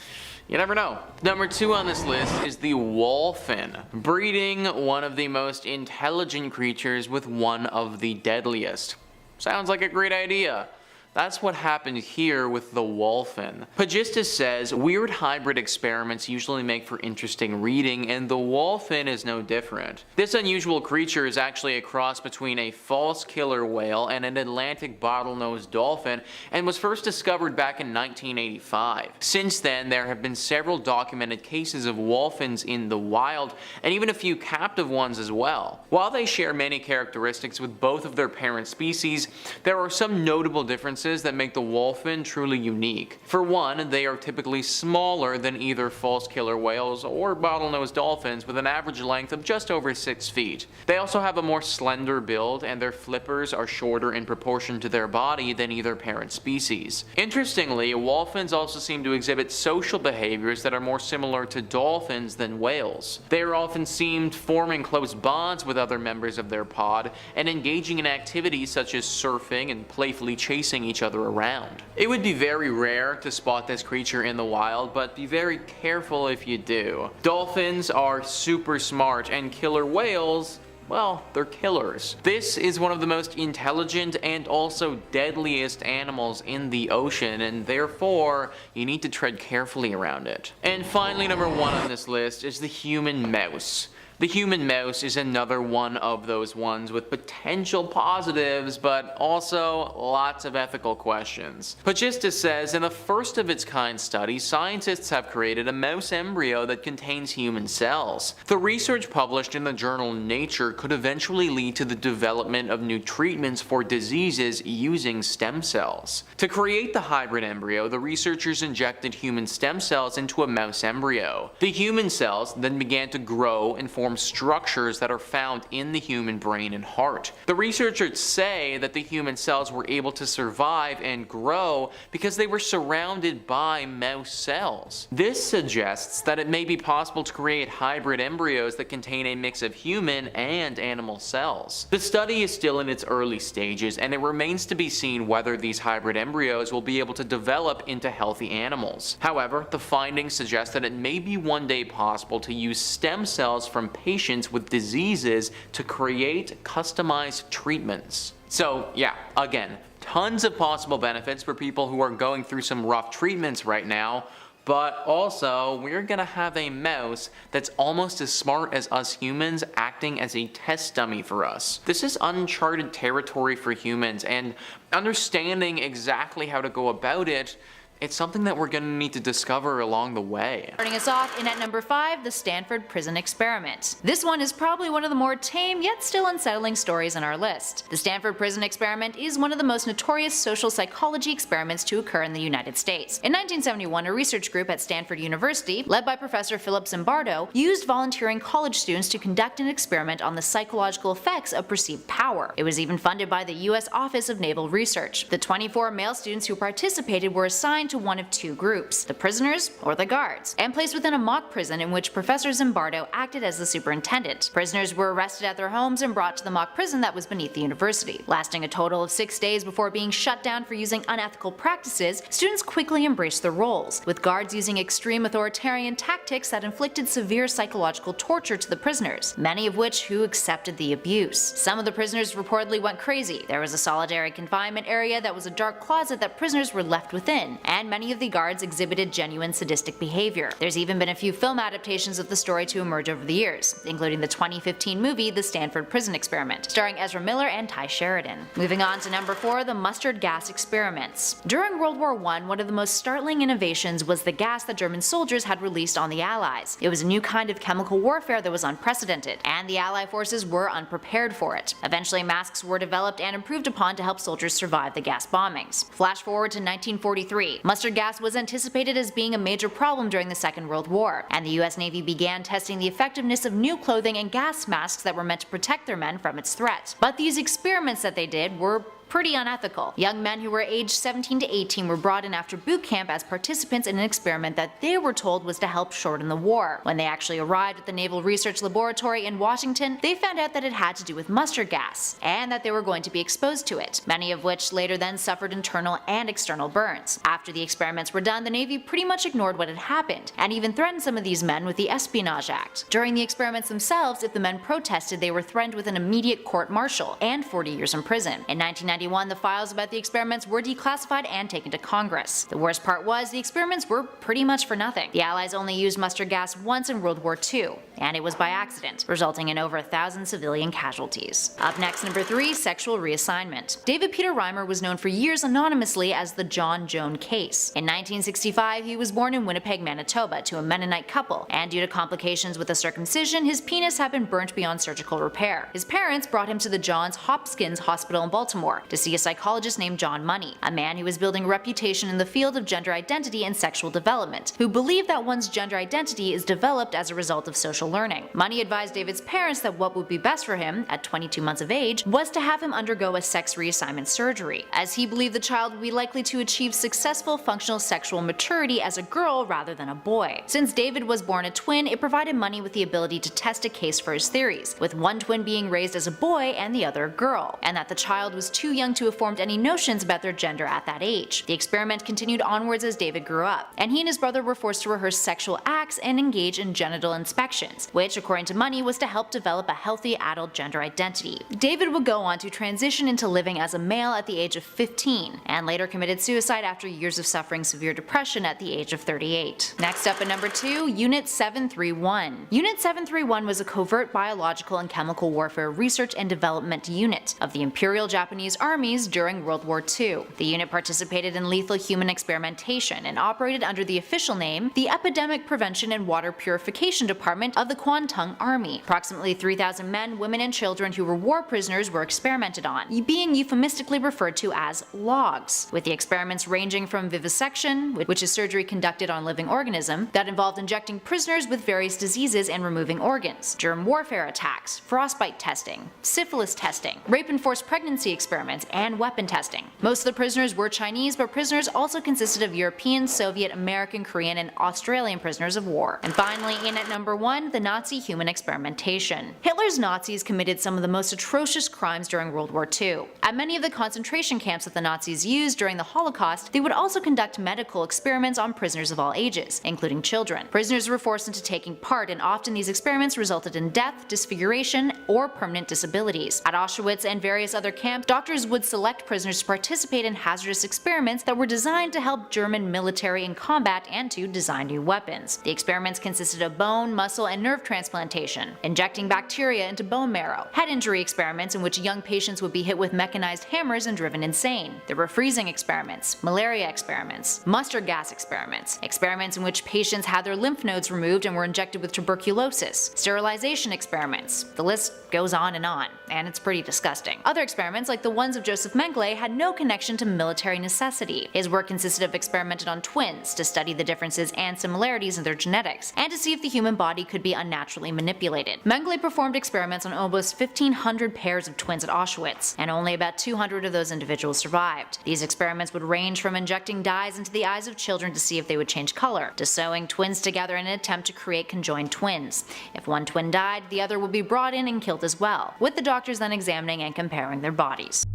you never know. Number 2 on this list is the wholphin, breeding one of the most intelligent creatures with one of the deadliest. Sounds like a great idea. That's what happened here with the wholphin. Pagistus says, weird hybrid experiments usually make for interesting reading, and the wholphin is no different. This unusual creature is actually a cross between a false killer whale and an Atlantic bottlenose dolphin, and was first discovered back in 1985. Since then, there have been several documented cases of wholphins in the wild, and even a few captive ones as well. While they share many characteristics with both of their parent species, there are some notable differences that make the wholphin truly unique. For one, they are typically smaller than either false killer whales or bottlenose dolphins, with an average length of just over 6 feet. They also have a more slender build, and their flippers are shorter in proportion to their body than either parent species. Interestingly, wholphins also seem to exhibit social behaviors that are more similar to dolphins than whales. They are often seen forming close bonds with other members of their pod, and engaging in activities such as surfing and playfully chasing each other around. It would be very rare to spot this creature in the wild, but be very careful if you do. Dolphins are super smart, and killer whales, well, they're killers. This is one of the most intelligent and also deadliest animals in the ocean, and therefore you need to tread carefully around it. And finally, number 1 on this list is the human mouse. The human mouse is another one of those ones with potential positives, but also lots of ethical questions. Pagistus says, in a first of its kind study, scientists have created a mouse embryo that contains human cells. The research published in the journal Nature could eventually lead to the development of new treatments for diseases using stem cells. To create the hybrid embryo, the researchers injected human stem cells into a mouse embryo. The human cells then began to grow and form structures that are found in the human brain and heart. The researchers say that the human cells were able to survive and grow because they were surrounded by mouse cells. This suggests that it may be possible to create hybrid embryos that contain a mix of human and animal cells. The study is still in its early stages, and it remains to be seen whether these hybrid embryos will be able to develop into healthy animals. However, the findings suggest that it may be one day possible to use stem cells from patients with diseases to create customized treatments. So yeah, again, tons of possible benefits for people who are going through some rough treatments right now, but also we're gonna have a mouse that's almost as smart as us humans acting as a test dummy for us. This is uncharted territory for humans, and understanding exactly how to go about it, it's something that we're going to need to discover along the way. Starting us off in at number 5, the Stanford Prison Experiment. This one is probably one of the more tame yet still unsettling stories on our list. The Stanford Prison Experiment is one of the most notorious social psychology experiments to occur in the United States. In 1971, a research group at Stanford University, led by Professor Philip Zimbardo, used volunteering college students to conduct an experiment on the psychological effects of perceived power. It was even funded by the U.S. Office of Naval Research. The 24 male students who participated were assigned to one of 2 groups, the prisoners or the guards, and placed within a mock prison in which Professor Zimbardo acted as the superintendent. Prisoners were arrested at their homes and brought to the mock prison that was beneath the university. Lasting a total of 6 days before being shut down for using unethical practices, students quickly embraced their roles, with guards using extreme authoritarian tactics that inflicted severe psychological torture to the prisoners, many of which who accepted the abuse. Some of the prisoners reportedly went crazy. There was a solitary confinement area that was a dark closet that prisoners were left within, and many of the guards exhibited genuine sadistic behavior. There's even been a few film adaptations of the story to emerge over the years, including the 2015 movie The Stanford Prison Experiment, starring Ezra Miller and Ty Sheridan. Moving on to number 4, the mustard gas experiments. During World War I, one of the most startling innovations was the gas that German soldiers had released on the Allies. It was a new kind of chemical warfare that was unprecedented, and the Allied forces were unprepared for it. Eventually, masks were developed and improved upon to help soldiers survive the gas bombings. Flash forward to 1943. Mustard gas was anticipated as being a major problem during the Second World War, and the US Navy began testing the effectiveness of new clothing and gas masks that were meant to protect their men from its threat. But these experiments that they did were pretty unethical. Young men who were aged 17 to 18 were brought in after boot camp as participants in an experiment that they were told was to help shorten the war. When they actually arrived at the Naval Research Laboratory in Washington, they found out that it had to do with mustard gas, and that they were going to be exposed to it, many of which later then suffered internal and external burns. After the experiments were done, the Navy pretty much ignored what had happened, and even threatened some of these men with the Espionage Act. During the experiments themselves, if the men protested, they were threatened with an immediate court-martial and 40 years in prison. In 1990, 1991, the files about the experiments were declassified and taken to Congress. The worst part was, the experiments were pretty much for nothing. The Allies only used mustard gas once in World War II, and it was by accident, resulting in over 1,000 civilian casualties. Up next, number 3, sexual reassignment. David Peter Reimer was known for years anonymously as the John Joan Case. In 1965, he was born in Winnipeg, Manitoba, to a Mennonite couple, and due to complications with a circumcision, his penis had been burnt beyond surgical repair. His parents brought him to the Johns Hopkins Hospital in Baltimore to see a psychologist named John Money, a man who was building a reputation in the field of gender identity and sexual development, who believed that one's gender identity is developed as a result of social learning. Money advised David's parents that what would be best for him, at 22 months of age, was to have him undergo a sex reassignment surgery, as he believed the child would be likely to achieve successful functional sexual maturity as a girl rather than a boy. Since David was born a twin, it provided Money with the ability to test a case for his theories, with one twin being raised as a boy and the other a girl, and that the child was too young to have formed any notions about their gender at that age. The experiment continued onwards as David grew up, and he and his brother were forced to rehearse sexual acts and engage in genital inspections, which, according to Money, was to help develop a healthy adult gender identity. David would go on to transition into living as a male at the age of 15, and later committed suicide after years of suffering severe depression at the age of 38. Next up at number 2, Unit 731. Unit 731 was a covert biological and chemical warfare research and development unit of the Imperial Japanese armies during World War II. The unit participated in lethal human experimentation and operated under the official name, the Epidemic Prevention and Water Purification Department of the Kwantung Army. Approximately 3,000 men, women, and children who were war prisoners were experimented on, being euphemistically referred to as logs, with the experiments ranging from vivisection, which is surgery conducted on living organism, that involved injecting prisoners with various diseases and removing organs, germ warfare attacks, frostbite testing, syphilis testing, rape and forced pregnancy experiments, and weapon testing. Most of the prisoners were Chinese, but prisoners also consisted of European, Soviet, American, Korean, and Australian prisoners of war. And finally, in at number 1, the Nazi human experimentation. Hitler's Nazis committed some of the most atrocious crimes during World War II. At many of the concentration camps that the Nazis used during the Holocaust, they would also conduct medical experiments on prisoners of all ages, including children. Prisoners were forced into taking part, and often these experiments resulted in death, disfiguration, or permanent disabilities. At Auschwitz and various other camps, doctors would select prisoners to participate in hazardous experiments that were designed to help German military in combat and to design new weapons. The experiments consisted of bone, muscle, and nerve transplantation, injecting bacteria into bone marrow, head injury experiments in which young patients would be hit with mechanized hammers and driven insane. There were freezing experiments, malaria experiments, mustard gas experiments, experiments in which patients had their lymph nodes removed and were injected with tuberculosis, sterilization experiments. The list goes on, and it's pretty disgusting. Other experiments, like the ones of Joseph Mengele, had no connection to military necessity. His work consisted of experimenting on twins to study the differences and similarities in their genetics, and to see if the human body could be unnaturally manipulated. Mengele performed experiments on almost 1,500 pairs of twins at Auschwitz, and only about 200 of those individuals survived. These experiments would range from injecting dyes into the eyes of children to see if they would change color, to sewing twins together in an attempt to create conjoined twins. If one twin died, the other would be brought in and killed as well, with the doctors then examining and comparing their bodies.